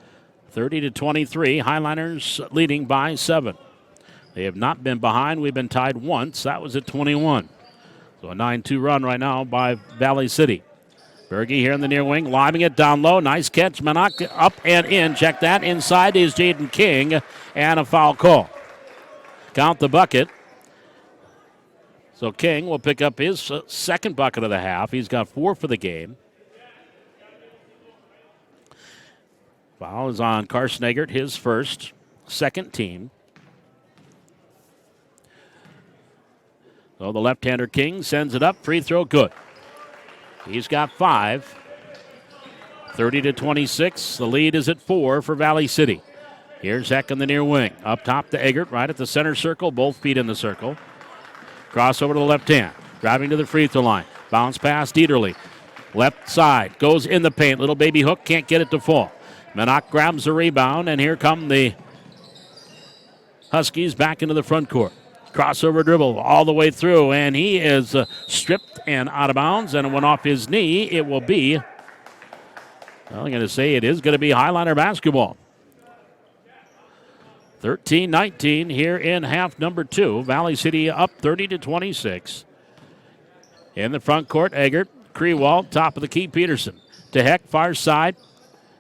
S1: 30-23. Highliners leading by 7. They have not been behind. We've been tied once. That was at 21. So a 9-2 run right now by Valley City. Berge here in the near wing, lobbing it down low. Nice catch. Manak up and in. Check that. Inside is Jaden King, and a foul call. Count the bucket. So King will pick up his second bucket of the half. He's got 4 for the game. Foul is on Carson Eggert, his first, second team. So the left-hander King sends it up. Free throw, good. He's got 5. 30-26. The lead is at 4 for Valley City. Here's Heck in the near wing. Up top to Eggert, right at the center circle. Both feet in the circle. Cross over to the left hand. Driving to the free throw line. Bounce pass, Dieterle. Left side. Goes in the paint. Little baby hook. Can't get it to fall. Manak grabs the rebound, and here come the Huskies back into the front court. Crossover dribble all the way through, and he is stripped and out of bounds, and it went off his knee. It will be, well, I'm going to say it is going to be Highliner basketball. 13-19 here in half number 2. Valley City up 30-26. In the front court, Eggert, Krewald, top of the key, Peterson. To Heck, far side.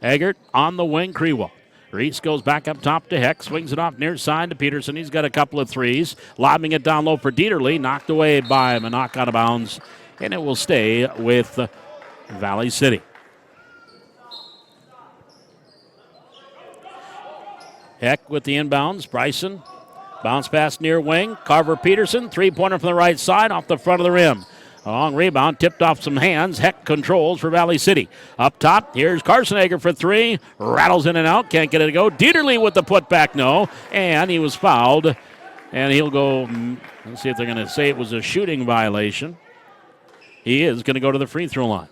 S1: Eggert on the wing, Krewald. Reese goes back up top to Heck, swings it off near side to Peterson. He's got a couple of threes, lobbing it down low for Dieterle, knocked away by Manak out of bounds, and it will stay with Valley City. Heck with the inbounds, Bryson. Bounce pass near wing, Carver Peterson, three-pointer from the right side off the front of the rim. A long rebound, tipped off some hands. Heck controls for Valley City. Up top, here's Carson Eggert for 3. Rattles in and out, can't get it to go. Dieterle with the putback, no. And he was fouled. And he'll go, let's see if they're going to say it was a shooting violation. He is going to go to the free throw line.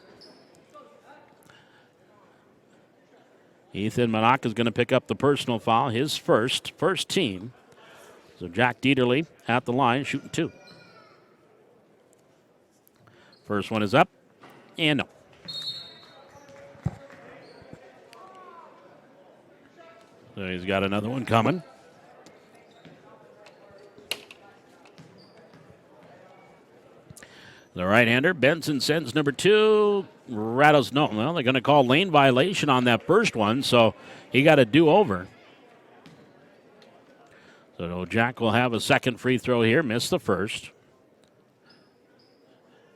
S1: Ethan Manak is going to pick up the personal foul, his first team. So Jack Dieterle at the line, shooting 2. First one is up, and no. So he's got another one coming. The right-hander, Benson sends number 2. Rattles, no. Well, they're going to call lane violation on that first one, so he got a do-over. So Jack will have a second free throw here, missed the first.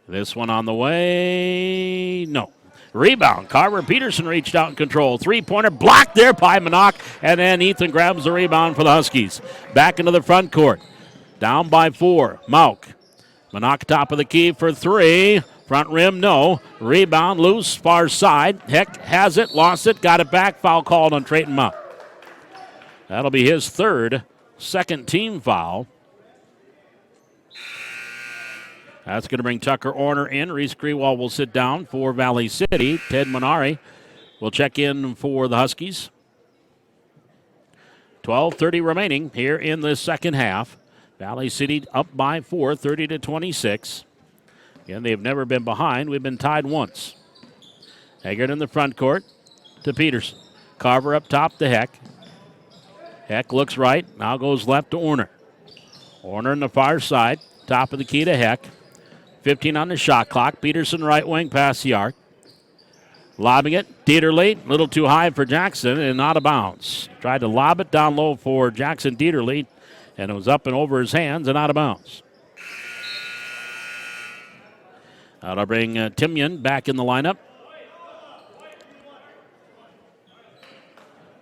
S1: This one on the way, no. Rebound, Carver Peterson reached out in control. Three-pointer blocked there by Manak, and then Ethan grabs the rebound for the Huskies. Back into the front court. Down by 4, Mauk. Manak top of the key for 3. Front rim, no. Rebound, loose, far side. Heck has it, lost it, got it back. Foul called on Trayton Mauk. That'll be his second team foul. That's going to bring Tucker Orner in. Reese Krewald will sit down for Valley City. Ted Minari will check in for the Huskies. 12:30 remaining here in the second half. Valley City up by 4, 30-26. Again, they've never been behind. We've been tied once. Eggert in the front court to Peterson. Carver up top to Heck. Heck looks right. Now goes left to Orner. Orner in the far side. Top of the key to Heck. 15 on the shot clock. Peterson right wing past the arc. Lobbing it. Dieterle, a little too high for Jackson and out of bounds. Tried to lob it down low for Jackson Dieterle, and it was up and over his hands and out of bounds. That'll bring Timian back in the lineup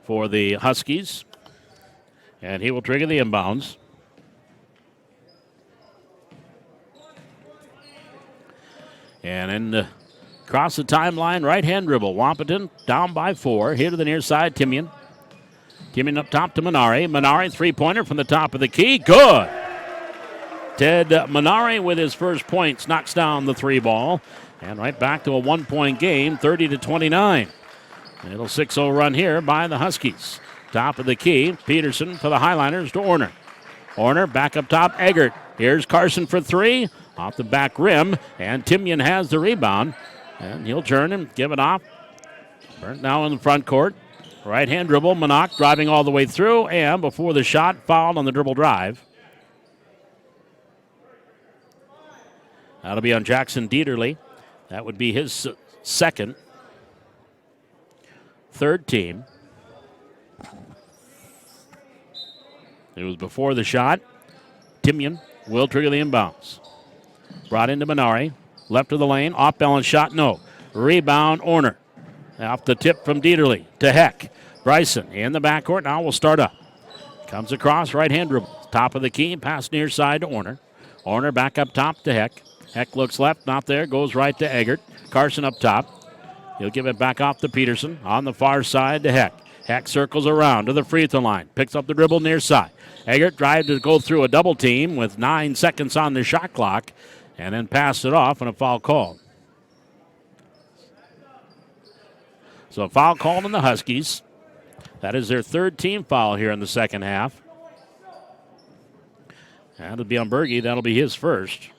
S1: for the Huskies, and he will trigger the inbounds. And then across the timeline, right-hand dribble. Wahpeton down by 4. Here to the near side, Timian. Timian up top to Minari. Minari, three-pointer from the top of the key. Good. Ted Minari with his first points knocks down the 3 ball. And right back to a 1-point game, 30-29. A little 6-0 run here by the Huskies. Top of the key, Peterson for the Highliners to Orner. Orner back up top, Eggert. Here's Carson for 3, off the back rim, and Timian has the rebound. And he'll turn and give it off. Burnt now in the front court. Right-hand dribble, Manock driving all the way through, and before the shot, fouled on the dribble drive. That'll be on Jackson Dieterle. That would be his second. Third team. It was before the shot. Timian will trigger the inbounds. Brought into Minari. Left of the lane. Off balance shot. No. Rebound. Orner. Off the tip from Dieterle to Heck. Bryson in the backcourt. Now will start up. Comes across. Right hand dribble. Top of the key. Pass near side to Orner. Orner back up top to Heck. Heck looks left. Not there. Goes right to Eggert. Carson up top. He'll give it back off to Peterson. On the far side to Heck. Heck circles around to the free throw line. Picks up the dribble near side. Eggert tried to go through a double team with 9 seconds on the shot clock and then passed it off and a foul called. So a foul called on the Huskies. That is their third team foul here in the second half. That'll be on Berge. That'll be his first.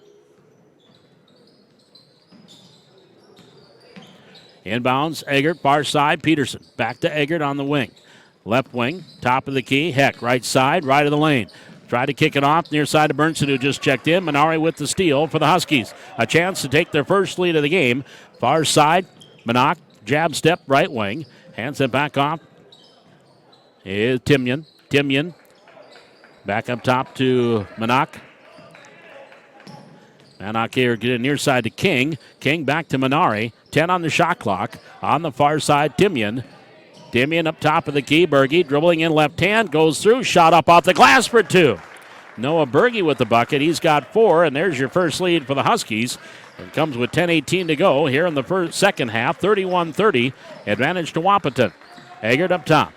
S1: Inbounds, Eggert, far side, Peterson. Back to Eggert on the wing. Left wing, top of the key, Heck, right side, right of the lane. Tried to kick it off near side of Bernson, who just checked in. Minari with the steal for the Huskies. A chance to take their first lead of the game. Far side, Manock, jab step, right wing. Hands it back off. Is Timian. Timian back up top to Manock. Manock here getting near side to King. King back to Minari. 10 on the shot clock. On the far side, Timian. Timian up top of the key. Berge dribbling in left hand. Goes through. Shot up off the glass for 2. Noah Berge with the bucket. He's got 4, and there's your first lead for the Huskies. It comes with 10:18 to go here in the second half. 31-30. Advantage to Wahpeton. Eggert up top.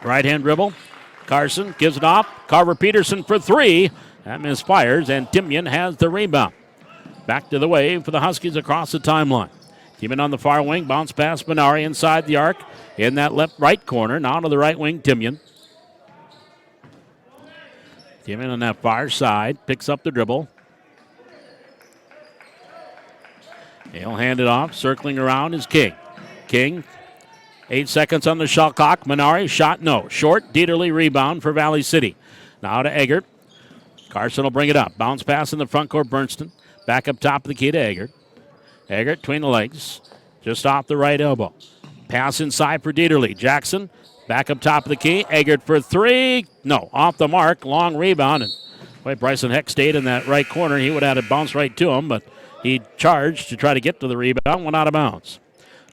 S1: Right-hand dribble. Carson gives it off. Carver Peterson for 3. That misfires, and Timian has the rebound. Back to the wave for the Huskies across the timeline. Timian on the far wing. Bounce pass Minari inside the arc. In that left right corner. Now to the right wing, Timian. Timian on that far side. Picks up the dribble. He'll hand it off. Circling around is King. King, 8 seconds on the shot clock. Minari, shot no. Short, Dieterle rebound for Valley City. Now to Eggert. Carson will bring it up. Bounce pass in the front court, Bernston. Back up top of the key to Eggert. Eggert between the legs. Just off the right elbow. Pass inside for Dieterle. Jackson back up top of the key. Eggert for 3. No, off the mark. Long rebound. And boy, Bryson Heck stayed in that right corner. He would have had it bounce right to him, but he charged to try to get to the rebound. Went out of bounds.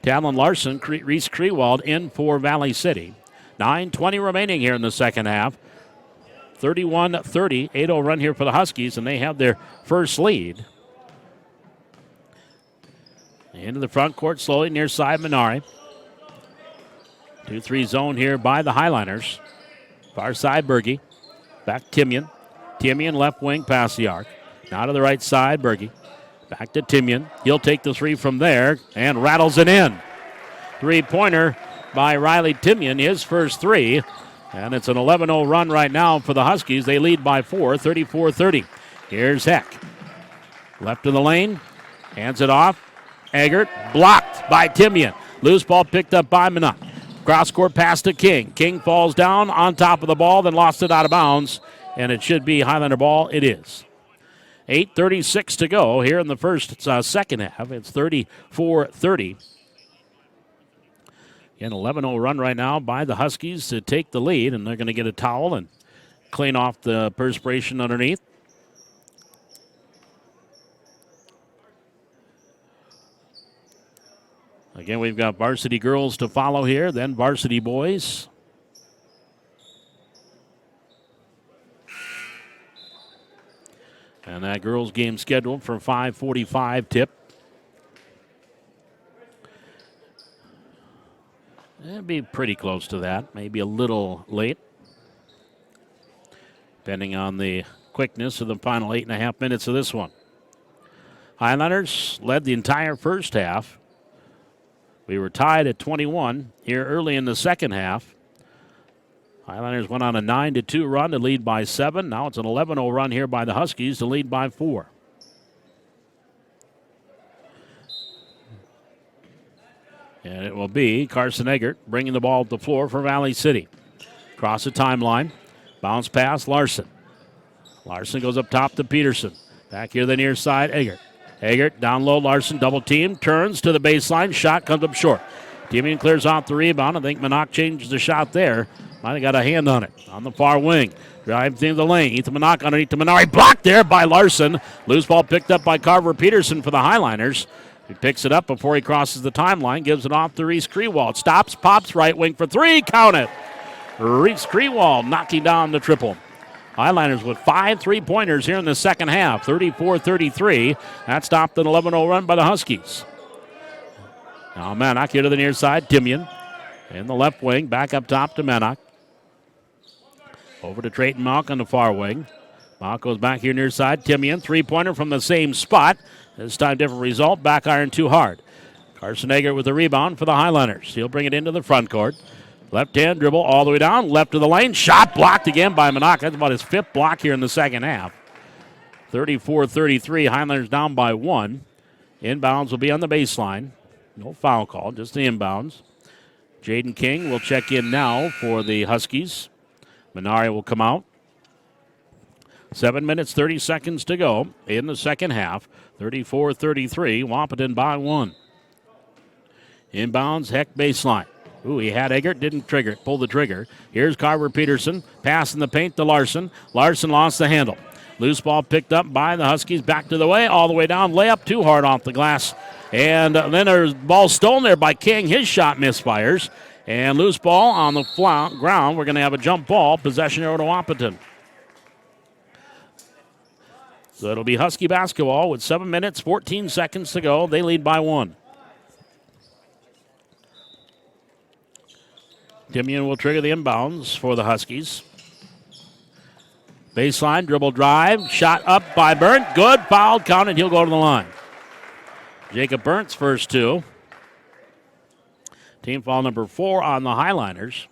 S1: Talon Larson, Reese Krewald in for Valley City. 9:20 remaining here in the second half. 31-30, 8-0 run here for the Huskies, and they have their first lead. Into the front court slowly, near side Minari. 2-3 zone here by the Highliners. Far side Berge. Back Timian. Timian left wing past the arc. Now to the right side, Berge. Back to Timian. He'll take the 3 from there and rattles it in. 3-pointer by Riley Timian, his first 3. And it's an 11-0 run right now for the Huskies. They lead by 4, 34-30. Here's Heck. Left of the lane. Hands it off. Eggert blocked by Timian. Loose ball picked up by Manock. Cross-court pass to King. King falls down on top of the ball, then lost it out of bounds. And it should be Highlander ball. It is. 8:36 to go here in the second half. It's 34-30. An 11-0 run right now by the Huskies to take the lead, and they're going to get a towel and clean off the perspiration underneath. Again, we've got varsity girls to follow here, then varsity boys. And that girls game scheduled for 5:45 tip. It'd be pretty close to that, maybe a little late, depending on the quickness of the final 8.5 minutes of this one. Highlanders led the entire first half. We were tied at 21 here early in the second half. Highlanders went on a 9-2 run to lead by 7. Now it's an 11-0 run here by the Huskies to lead by 4. And it will be Carson Eggert bringing the ball to the floor for Valley City. Across the timeline. Bounce pass, Larson. Larson goes up top to Peterson. Back here the near side, Eggert. Eggert down low, Larson double team, turns to the baseline, shot comes up short. Timian clears out the rebound. I think Manock changed the shot there. Might have got a hand on it. On the far wing. Drive through the lane. Ethan Manock underneath to Menard. Blocked there by Larson. Loose ball picked up by Carver Peterson for the Highliners. He picks it up before he crosses the timeline. Gives it off to Reese Krewald. Stops, pops right wing for 3. Count it. Reese Krewald knocking down the triple. Highliners with 5 3-pointers here in the second half. 34-33. That stopped an 11-0 run by the Huskies. Now Manock here to the near side. Timian in the left wing. Back up top to Manock. Over to Trayton Malk on the far wing. Malk goes back here near side. Timian, 3-pointer from the same spot. This time different result. Back iron too hard. Carson Eggert with the rebound for the Highlanders. He'll bring it into the front court. Left hand dribble all the way down. Left to the lane. Shot blocked again by Manock. That's about his 5th block here in the second half. 34-33. Highlanders down by 1. Inbounds will be on the baseline. No foul call, just the inbounds. Jaden King will check in now for the Huskies. Minari will come out. 7 minutes, 30 seconds to go in the second half. 34-33. Wahpeton by 1. Inbounds, Heck baseline. Ooh, he had Eggert, didn't pull the trigger. Here's Carver Peterson, pass in the paint to Larson. Larson lost the handle. Loose ball picked up by the Huskies, back to the way, all the way down. Layup too hard off the glass. And then there's ball stolen there by King. His shot misfires. And loose ball on the ground. We're going to have a jump ball. Possession over to Wahpeton. So it'll be Husky basketball with 7 minutes, 14 seconds to go. They lead by 1. Timian will trigger the inbounds for the Huskies. Baseline, dribble drive, shot up by Burnt. Good, foul, counted, he'll go to the line. Jacob Burnt's first 2. Team foul number 4 on the Highliners.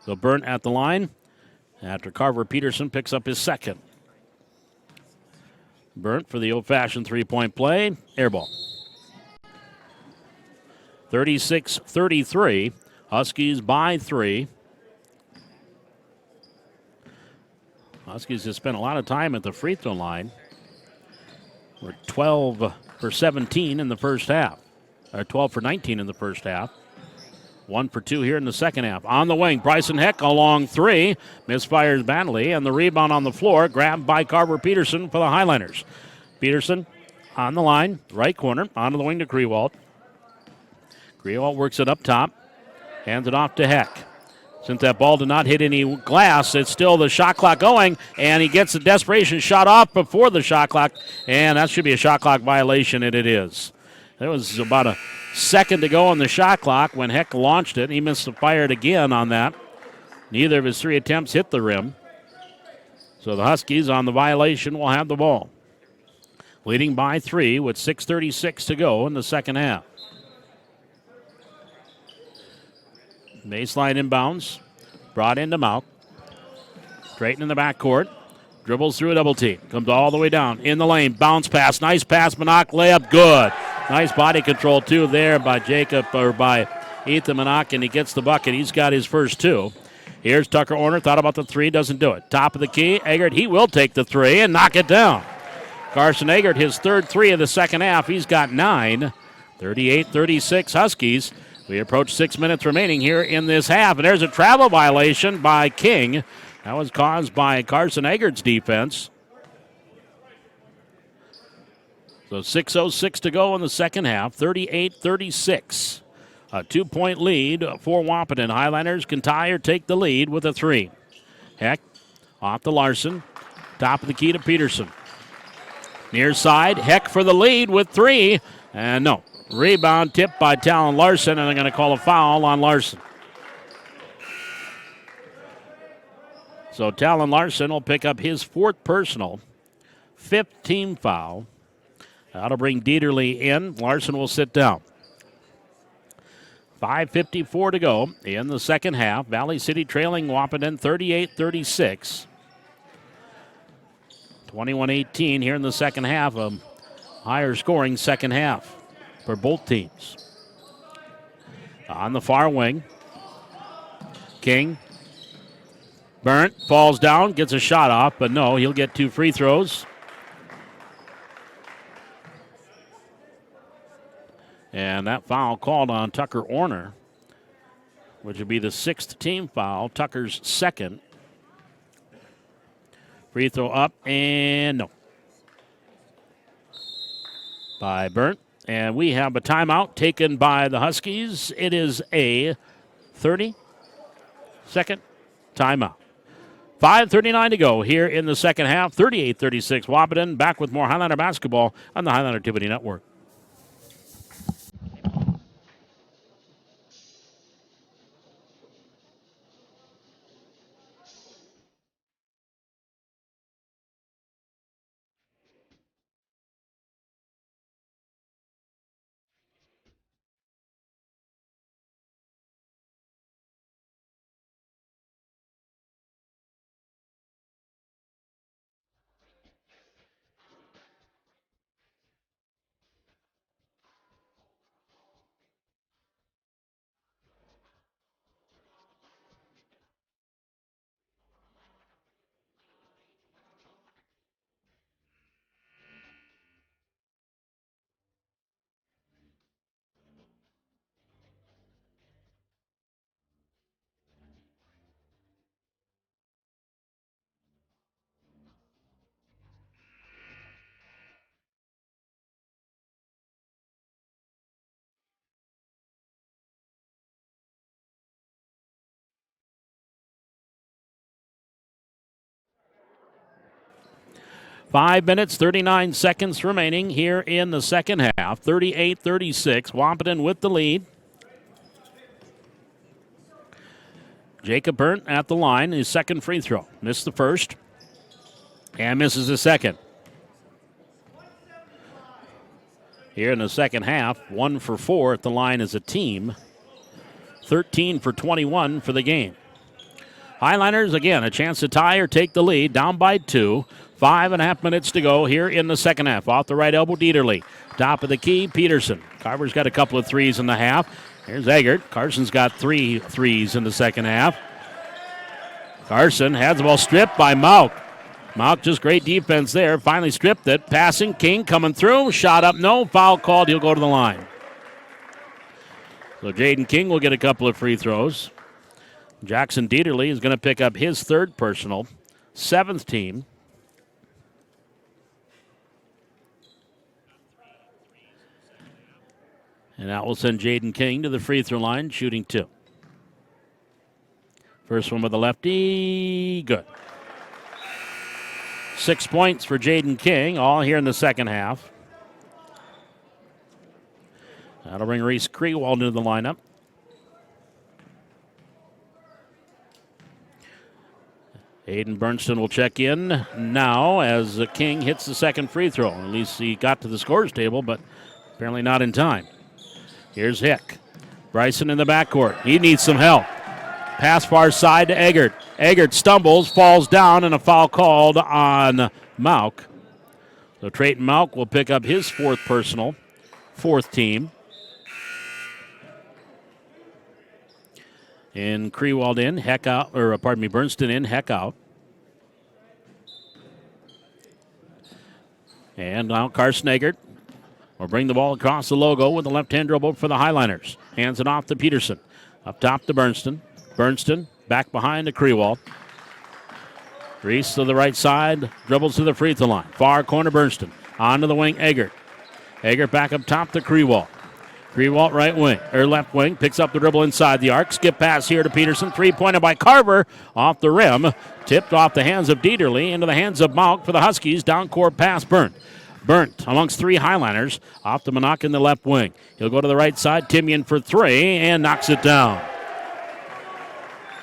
S1: So Burnt at the line after Carver Peterson picks up his second. Burnt for the old-fashioned 3-point play. Air ball. 36-33. Huskies by 3. Huskies have spent a lot of time at the free throw line. We're 12 for 17 in the first half. Or 12 for 19 in the first half. 1 for 2 here in the second half. On the wing, Bryson Heck, a long 3. Misfires badly, and the rebound on the floor, grabbed by Carver Peterson for the Highliners. Peterson on the line, right corner, onto the wing to Krewald. Krewald works it up top. Hands it off to Heck. Since that ball did not hit any glass, it's still the shot clock going, and he gets the desperation shot off before the shot clock, and that should be a shot clock violation, and it is. There was about a second to go on the shot clock when Heck launched it. He missed the fire again on that. Neither of his 3 attempts hit the rim. So the Huskies on the violation will have the ball. Leading by 3 with 6:36 to go in the second half. Baseline inbounds. Brought into Malk. Straight in the backcourt. Dribbles through a double team. Comes all the way down. In the lane. Bounce pass. Nice pass. Manock layup. Good. Nice body control, too, there by Ethan Manock, and he gets the bucket. He's got his first 2. Here's Tucker Orner. Thought about the 3. Doesn't do it. Top of the key. Eggert, he will take the 3 and knock it down. Carson Eggert, his third 3 of the second half. He's got 9. 38-36 Huskies. We approach 6 minutes remaining here in this half. And there's a travel violation by King. That was caused by Carson Eggert's defense. So 6:06 to go in the second half. 38-36. A 2-point lead for Wahpeton. Highlanders can tie or take the lead with a 3. Heck off to Larson. Top of the key to Peterson. Near side. Heck for the lead with 3. And no. Rebound tipped by Talon Larson, and they're going to call a foul on Larson. So So Talon Larson will pick up his 4th personal, 5th team foul. That'll bring Dieterle in. Larson will sit down. 5:54 to go in the second half. Valley City trailing Wahpeton 38-36. 21-18 here in the second half. A higher scoring second half for both teams. On the far wing, King. Burnt falls down, gets a shot off, but no, he'll get 2 free throws. And that foul called on Tucker Orner, which would be the 6th team foul, Tucker's 2nd. Free throw up, and no. By Burnt. And we have a timeout taken by the Huskies. It is a 30-second timeout. 5:39 to go here in the second half. 38-36 Wahpeton. Back with more Highlander basketball on the Highlander Activity Network. Five minutes, 39 seconds remaining here in the second half. 38-36, Wahpeton with the lead. Jacob Burnt at the line, his 2nd free throw. Missed the first and misses the 2nd. Here in the second half, 1 for 4 at the line as a team. 13 for 21 for the game. Highliners, again, a chance to tie or take the lead, down by 2. 5.5 minutes to go here in the second half. Off the right elbow, Dieterle. Top of the key, Peterson. Carver's got a couple of threes in the half. Here's Eggert. Carson's got 3 threes in the second half. Carson has the ball stripped by Mauk. Mauk just great defense there. Finally stripped it. Passing, King coming through. Shot up, no. Foul called. He'll go to the line. So Jaden King will get a couple of free throws. Jackson Dieterle is going to pick up his 3rd personal, 7th team. And that will send Jaden King to the free throw line, shooting 2. First one with the lefty, good. 6 points for Jaden King, all here in the second half. That'll bring Reese Krewald into the lineup. Aiden Bernston will check in now as King hits the 2nd free throw. At least he got to the scores table, but apparently not in time. Here's Hick. Bryson in the backcourt. He needs some help. Pass far side to Eggert. Eggert stumbles, falls down, and a foul called on Mauk. So Trayton Mauk will pick up his 4th personal, 4th team. And Krewald in, Heck out, or pardon me, Bernston in, Heck out. And now Carson Eggert will bring the ball across the logo with the left-hand dribble for the Highliners. Hands it off to Peterson. Up top to Bernston. Bernston back behind to Krewald. Reese to the right side, dribbles to the free throw line. Far corner Bernston. On to the wing, Eggert. Eggert back up top to Krewald. Krewald right wing, or left wing, picks up the dribble inside the arc. Skip pass here to Peterson. 3-pointer by Carver off the rim. Tipped off the hands of Dieterle into the hands of Mauk for the Huskies. Down court pass, Burnt. Burnt amongst 3 Highliners. Off to Manak in the left wing. He'll go to the right side. Timian for 3 and knocks it down.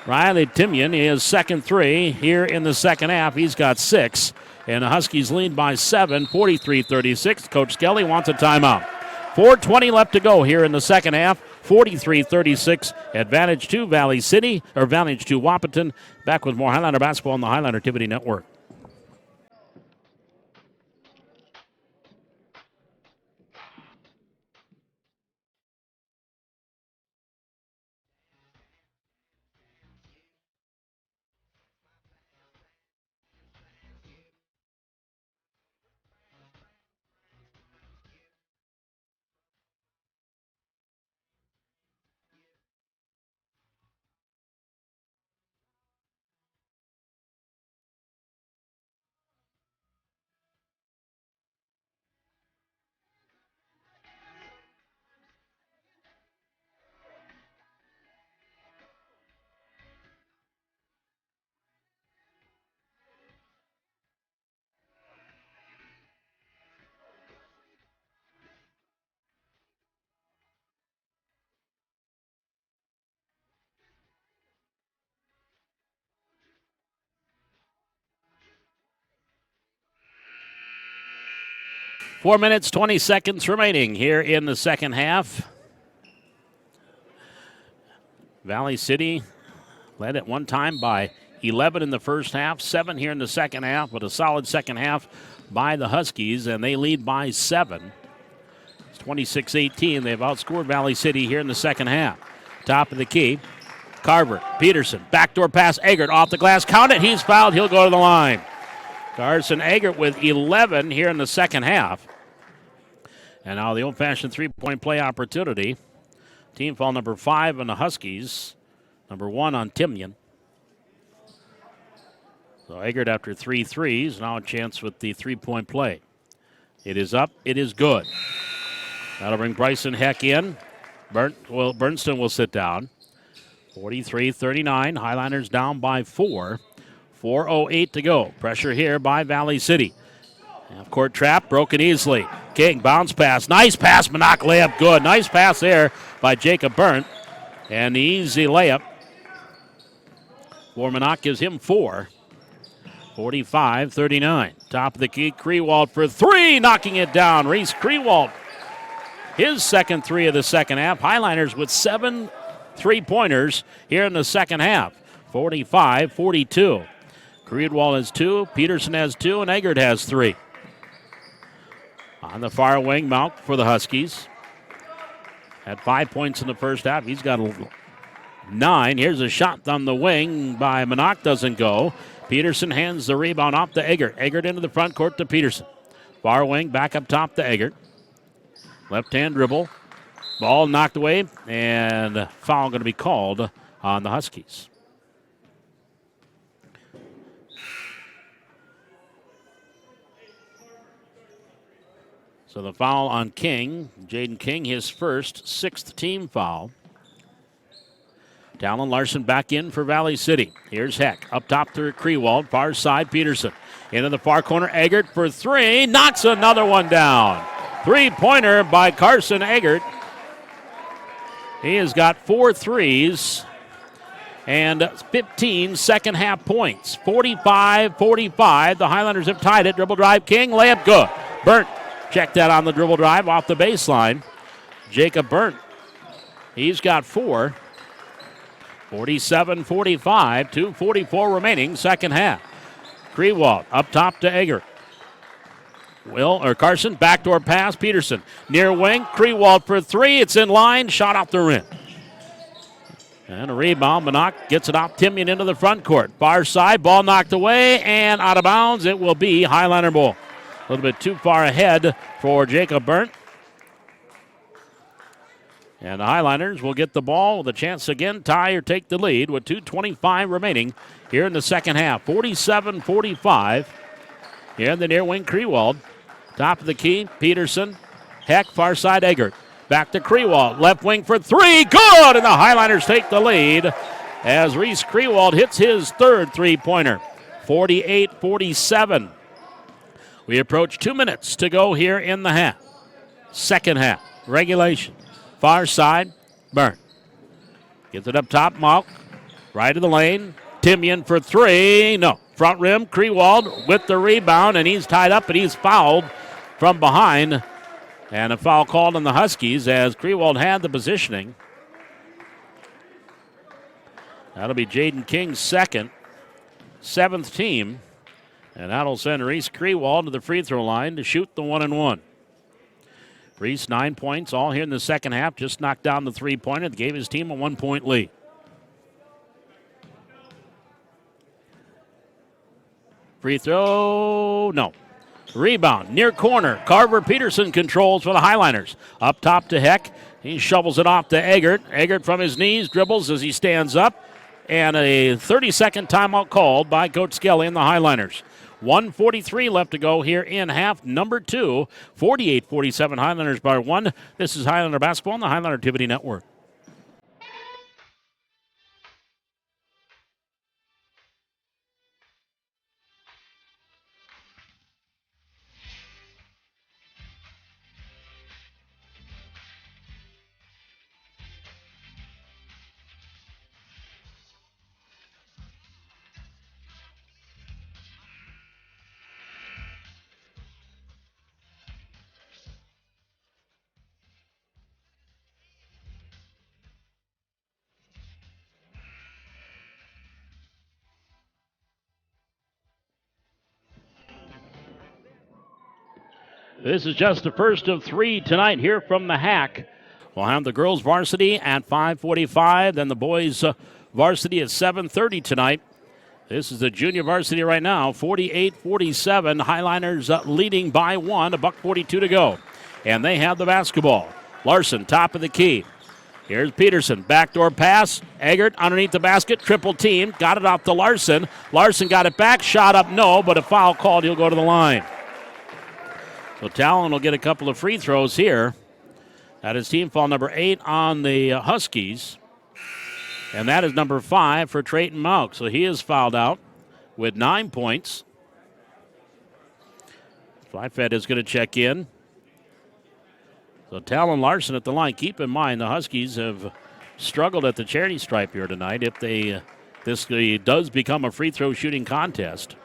S1: Riley Timian, his second three here in the second half. He's got 6. And the Huskies lead by 7, 43-36. Coach Skelly wants a timeout. 4:20 left to go here in the second half. 43-36. Advantage to Valley City, or advantage to Wahpeton. Back with more Highlander basketball on the Highlander Activity Network. Four minutes, 20 seconds remaining here in the second half. Valley City led at one time by 11 in the first half, 7 here in the second half, but a solid second half by the Huskies, and they lead by 7. It's 26-18. They've outscored Valley City here in the second half. Top of the key, Carver, Peterson, backdoor pass, Eggert off the glass, count it, he's fouled, he'll go to the line. Carson Eggert with 11 here in the second half. And now the old-fashioned three-point play opportunity. Team foul number 5 on the Huskies, number 1 on Timian. So Eggert after 3 threes, now a chance with the three-point play. It is up, it is good. That'll bring Bryson Heck in. Bernston will sit down. 43-39, Highlanders down by 4. 4:08 to go. Pressure here by Valley City. Half-court trap, broken easily. King, bounce pass. Nice pass, Manock layup, good. Nice pass there by Jacob Burnt. And the easy layup for Manock gives him 4. 45-39. Top of the key, Krewald for 3, knocking it down. Reese Krewald, his second 3 of the second half. Highlanders with 7 3-pointers here in the second half. 45-42. Krewald has 2, Peterson has 2, and Eggert has 3. On the far wing, Mount for the Huskies. Had 5 points in the first half. He's got 9. Here's a shot on the wing by Manock, doesn't go. Peterson hands the rebound off to Eggert. Eggert into the front court to Peterson. Far wing, back up top to Eggert. Left-hand dribble. Ball knocked away, and foul going to be called on the Huskies. So the foul on King, Jaden King, his first, 6th team foul. Talon Larson back in for Valley City. Here's Heck, up top to Krewald, far side Peterson. Into the far corner, Eggert for 3, knocks another one down. 3-pointer by Carson Eggert. He has got 4 threes and 15 second half points. 45-45, the Highlanders have tied it. Dribble drive, King, layup good. Burnt. Check that on the dribble drive off the baseline. Jacob Burnt, he's got 4. 47-45, 2:44 remaining, second half. Krewald up top to Eggert. Carson, backdoor pass, Peterson. Near wing, Krewald for 3, it's in line, shot off the rim. And a rebound, Manock gets it out, Timian into the front court. Far side, ball knocked away, and out of bounds, it will be Highlander ball. A little bit too far ahead for Jacob Burnt. And the Highlanders will get the ball with a chance again, tie or take the lead with 2:25 remaining here in the second half. 47-45. Here in the near wing, Krewald. Top of the key, Peterson. Heck, far side, Eggert. Back to Krewald. Left wing for 3. Good! And the Highlanders take the lead as Reese Krewald hits his 3rd 3-pointer. 48-47. We approach 2 minutes to go here in the half. Second half, regulation. Far side, Burnt. Gets it up top, Malk. Right of the lane. Timian for three. No. Front rim. Krewald with the rebound, and he's tied up, and he's fouled from behind. And a foul called on the Huskies as Krewald had the positioning. That'll be Jaden King's second, seventh team. And that'll send Reese Krewald to the free throw line to shoot the 1-and-1. Reese, 9 points, all here in the second half. Just knocked down the three-pointer that gave his team a 1-point lead. Free throw, no. Rebound, near corner. Carver Peterson controls for the Highliners. Up top to Heck. He shovels it off to Eggert. Eggert from his knees dribbles as he stands up. And a 30-second timeout called by Coach Skelly and the Highliners. 1:43 left to go here in half number 2. 48-47 Highlanders by 1. This is Highlander Basketball on the Highlander Activity Network. This is just the first of 3 tonight here from the Hack. We'll have the girls varsity at 5:45, then the boys varsity at 7:30 tonight. This is the junior varsity right now, 48-47. Highliners leading by 1, $1:42 to go. And they have the basketball. Larson, top of the key. Here's Peterson, backdoor pass. Eggert underneath the basket, triple team. Got it off to Larson. Larson got it back, shot up, no, but a foul called. He'll go to the line. So Talon will get a couple of free throws here. That is team foul number 8 on the Huskies. And that is number 5 for Trayton Mauk. So he is fouled out with 9 points. Flyfed is going to check in. So Talon Larson at the line. Keep in mind the Huskies have struggled at the charity stripe here tonight. If this does become a free throw shooting contest.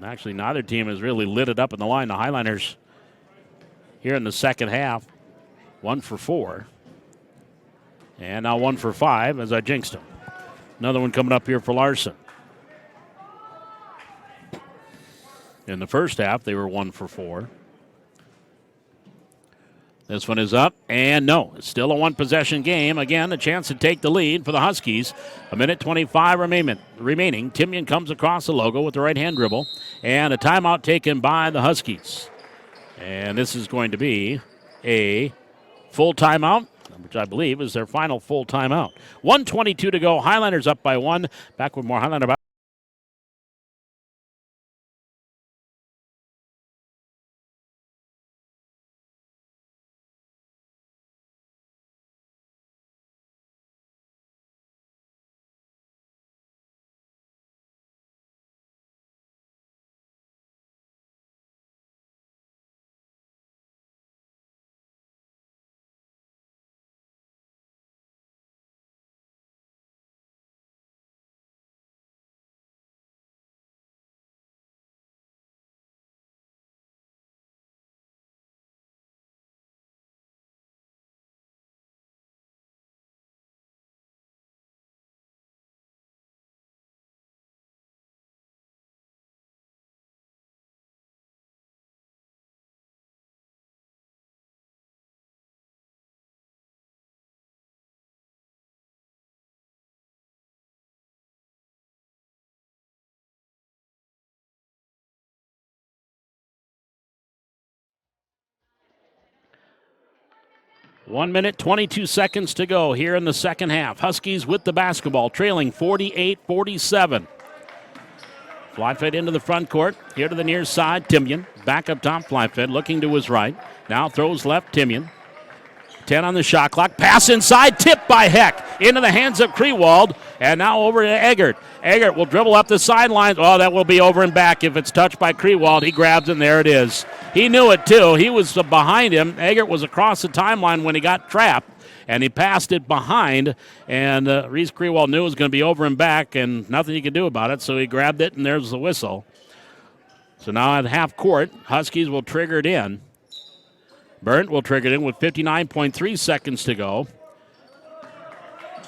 S1: Actually, neither team has really lit it up in the line. The Highliners here in the second half, 1 for 4. And now 1 for 5 as I jinxed him. Another one coming up here for Larson. In the first half, they were 1 for 4. This one is up, and no, it's still a one-possession game. Again, a chance to take the lead for the Huskies. 1:25 remaining. Timian comes across the logo with the right-hand dribble, and a timeout taken by the Huskies. And this is going to be a full timeout, which I believe is their final full timeout. 1:22 to go. Highlanders up by 1. Back with more Highlander basketball. One minute, 22 seconds to go here in the second half. Huskies with the basketball, trailing 48-47. Flyfed into the front court. Here to the near side, Timian. Back up top, Flyfed looking to his right. Now throws left, Timian. 10 on the shot clock. Pass inside, tipped by Heck. Into the hands of Krewald. And now over to Eggert. Eggert will dribble up the sidelines. Oh, that will be over and back if it's touched by Krewald. He grabs and there it is. He knew it too. He was behind him. Eggert was across the timeline when he got trapped. and he passed it behind, and Reese Krewald knew it was going to be over and back, and nothing he could do about it, so he grabbed it, and there's the whistle. So now at half court, Huskies will trigger it in. Burnt will trigger it in with 59.3 seconds to go.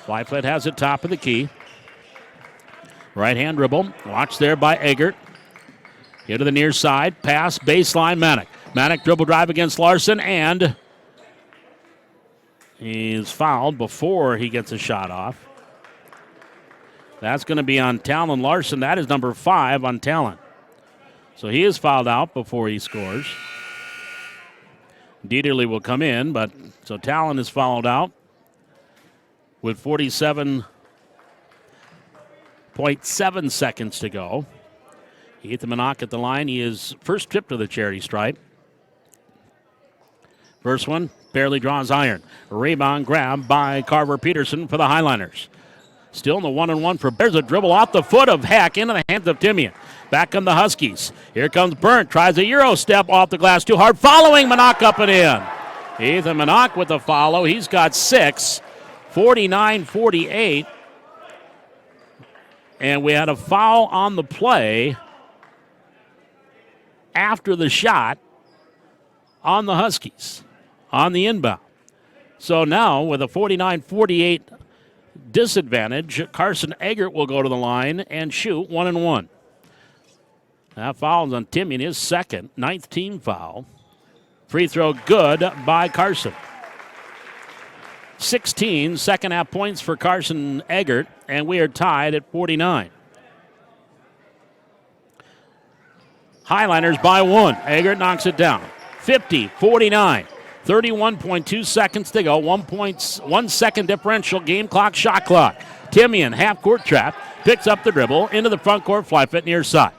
S1: Flyflet has it top of the key. Right-hand dribble. Watched there by Eggert. Into the near side. Pass, baseline, Manick. Manick dribble drive against Larson, and he's fouled before he gets a shot off. That's going to be on Talon Larson. That is number 5 on Talon. So he is fouled out before he scores. Dieterle will come in, but so Talon is fouled out with 47.7 seconds to go. Ethan Minock at the line. He is first trip to the charity stripe. First one barely draws iron. Rebound grab by Carver Peterson for the Highliners. Still in the 1-on-1 for Bears. A dribble off the foot of Heck into the hands of Timian. Back on the Huskies. Here comes Burnt. Tries a Euro step off the glass too hard. Following Minock up and in. Ethan Minock with the follow. He's got 6. 49-48. And we had a foul on the play after the shot on the Huskies on the inbound. So now with a 49-48 disadvantage, Carson Eggert will go to the line and shoot 1-and-1. That foul is on Timian, his second, 9th team foul. Free throw good by Carson. 16 second half points for Carson Eggert, and we are tied at 49. Highliners by 1. Eggert knocks it down. 50-49. 31.2 seconds to go. 1 second differential. Game clock, shot clock. Timian, half court trap, picks up the dribble into the front court, Flyfoot near side.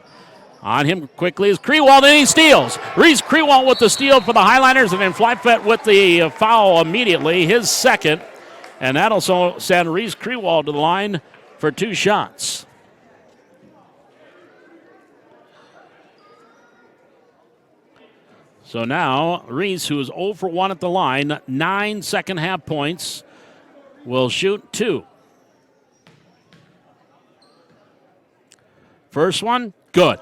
S1: On him quickly is Krewald, and he steals. Reese Krewald with the steal for the Highliners, and then Flyfoot with the foul immediately, his second. And that'll send Reese Krewald to the line for 2 shots. So now Reese, who is 0 for 1 at the line, 9 second half points, will shoot 2. First one, good.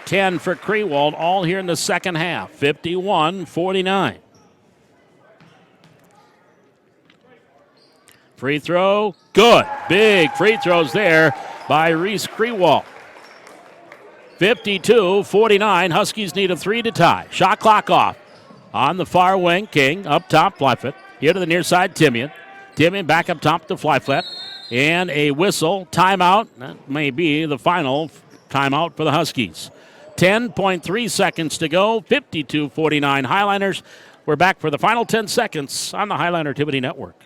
S1: 10 for Krewald, all here in the second half, 51-49. Free throw, good. Big free throws there by Reese Krewald. 52-49. Huskies need a 3 to tie. Shot clock off. On the far wing, King. Up top, Flyflet. Here to the near side, Timian. Timian back up top to Flyflet. And a whistle. Timeout. That may be the final timeout for the Huskies. 10.3 seconds to go. 52-49 Highliners. We're back for the final 10 seconds on the Highliner Activity Network.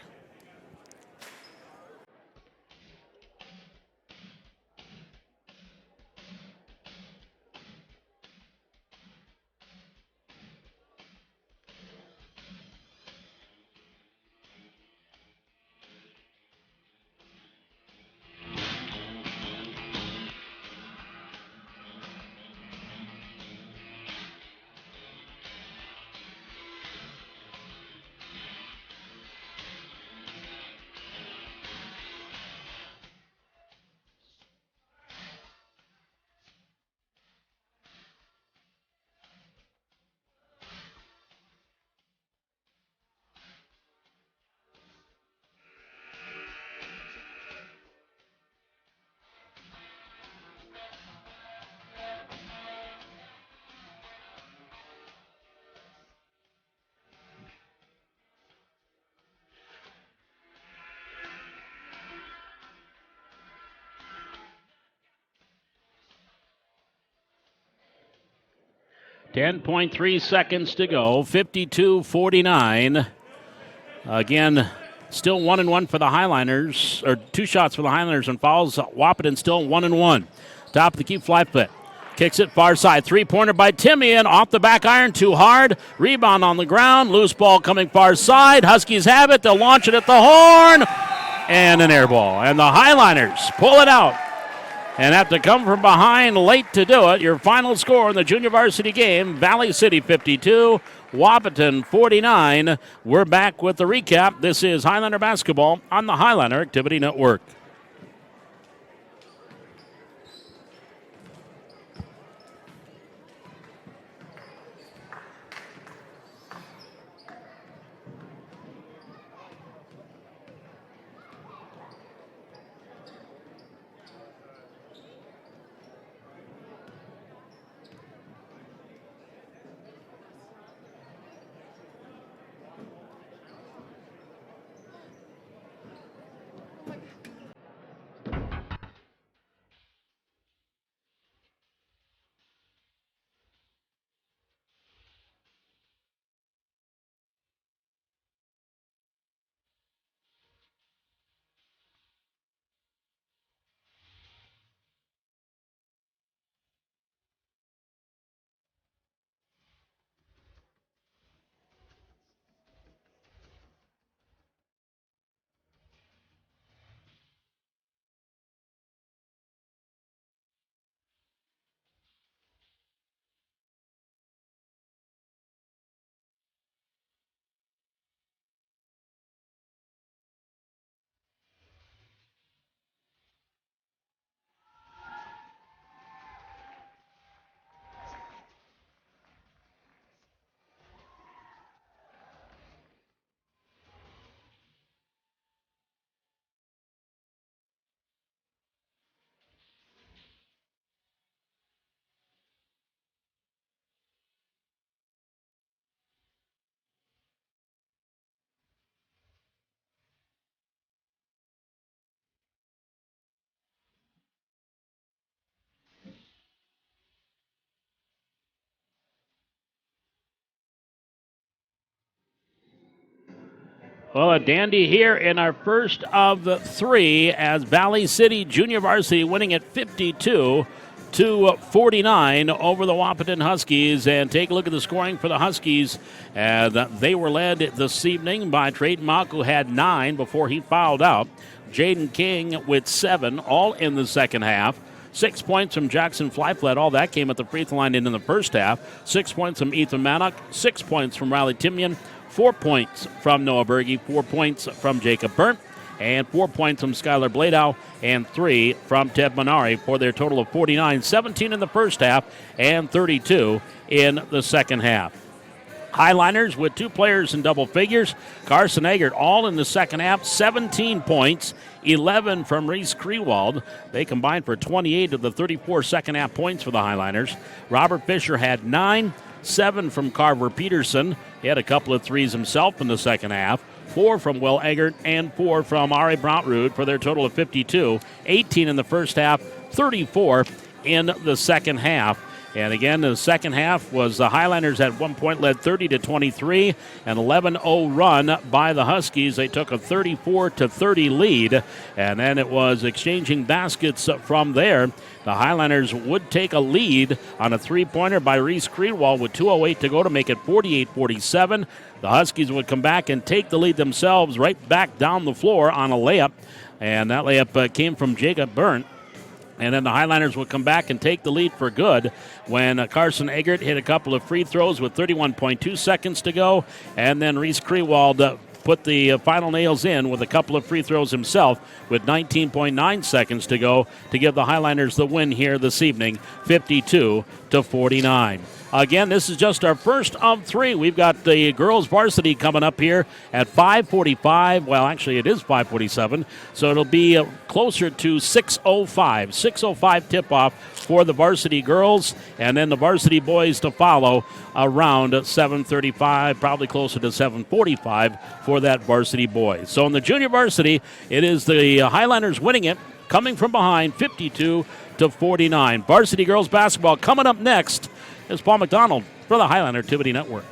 S1: .3 seconds to go, 52-49. Again, still 1-1 for the Highliners, or 2 shots for the Highliners and fouls. Wahpeton still 1-1. Top of the key, Flyfoot. Kicks it far side. 3-pointer by Timian. Off the back iron, too hard. Rebound on the ground. Loose ball coming far side. Huskies have it. They'll launch it at the horn. And an air ball. And the Highliners pull it out and have to come from behind late to do it. Your final score in the junior varsity game, Valley City 52, Wahpeton 49. We're back with the recap. This is Highlander basketball on the Highlander Activity Network. Well, a dandy here in our first of the three as Valley City Junior Varsity winning at 52-49 over the Wahpeton Huskies. And take a look at the scoring for the Huskies. They were led this evening by Trayton Mock, who had 9 before he fouled out. Jaden King with 7, all in the second half. 6 points from Jackson Flyflett. All that came at the free throw line in the first half. 6 points from Ethan Maddock. 6 points from Riley Timian. 4 points from Noah Berge, 4 points from Jacob Burnt, and 4 points from Skylar Bladow, and 3 from Ted Minari for their total of 49, 17 in the first half, and 32 in the second half. Highliners with 2 players in double figures. Carson Eggert all in the second half, 17 points, 11 from Reese Krewald. They combined for 28 of the 34 second half points for the Highliners. Robert Fisher had 9. 7 from Carver Peterson. He had a couple of threes himself in the second half. 4 from Will Eggert and 4 from Ari Brontrud for their total of 52. 18 in the first half, 34 in the second half. And again, the second half was the Highlanders at one point led 30-23, an 11-0 run by the Huskies. They took a 34-30 lead, and then it was exchanging baskets from there. The Highlanders would take a lead on a three-pointer by Reese Krewald with 2:08 to go to make it 48-47. The Huskies would come back and take the lead themselves right back down the floor on a layup, and that layup came from Jacob Burnt. And then the Highlanders would come back and take the lead for good when Carson Eggert hit a couple of free throws with 31.2 seconds to go, and then Reese Krewald put the final nails in with a couple of free throws himself with 19.9 seconds to go to give the Highlanders the win here this evening, 52-49. Again, this is just our first of 3. We've got the girls varsity coming up here at 5:45. Well, actually, it is 5:47, so it'll be closer to 6:05. 6:05 tip-off for the varsity girls, and then the varsity boys to follow around 7:35, probably closer to 7:45 for that varsity boys. So in the junior varsity, it is the Highlanders winning it, coming from behind, 52-49. Varsity girls basketball coming up next. It's Paul McDonald for the Highlander Activity Network.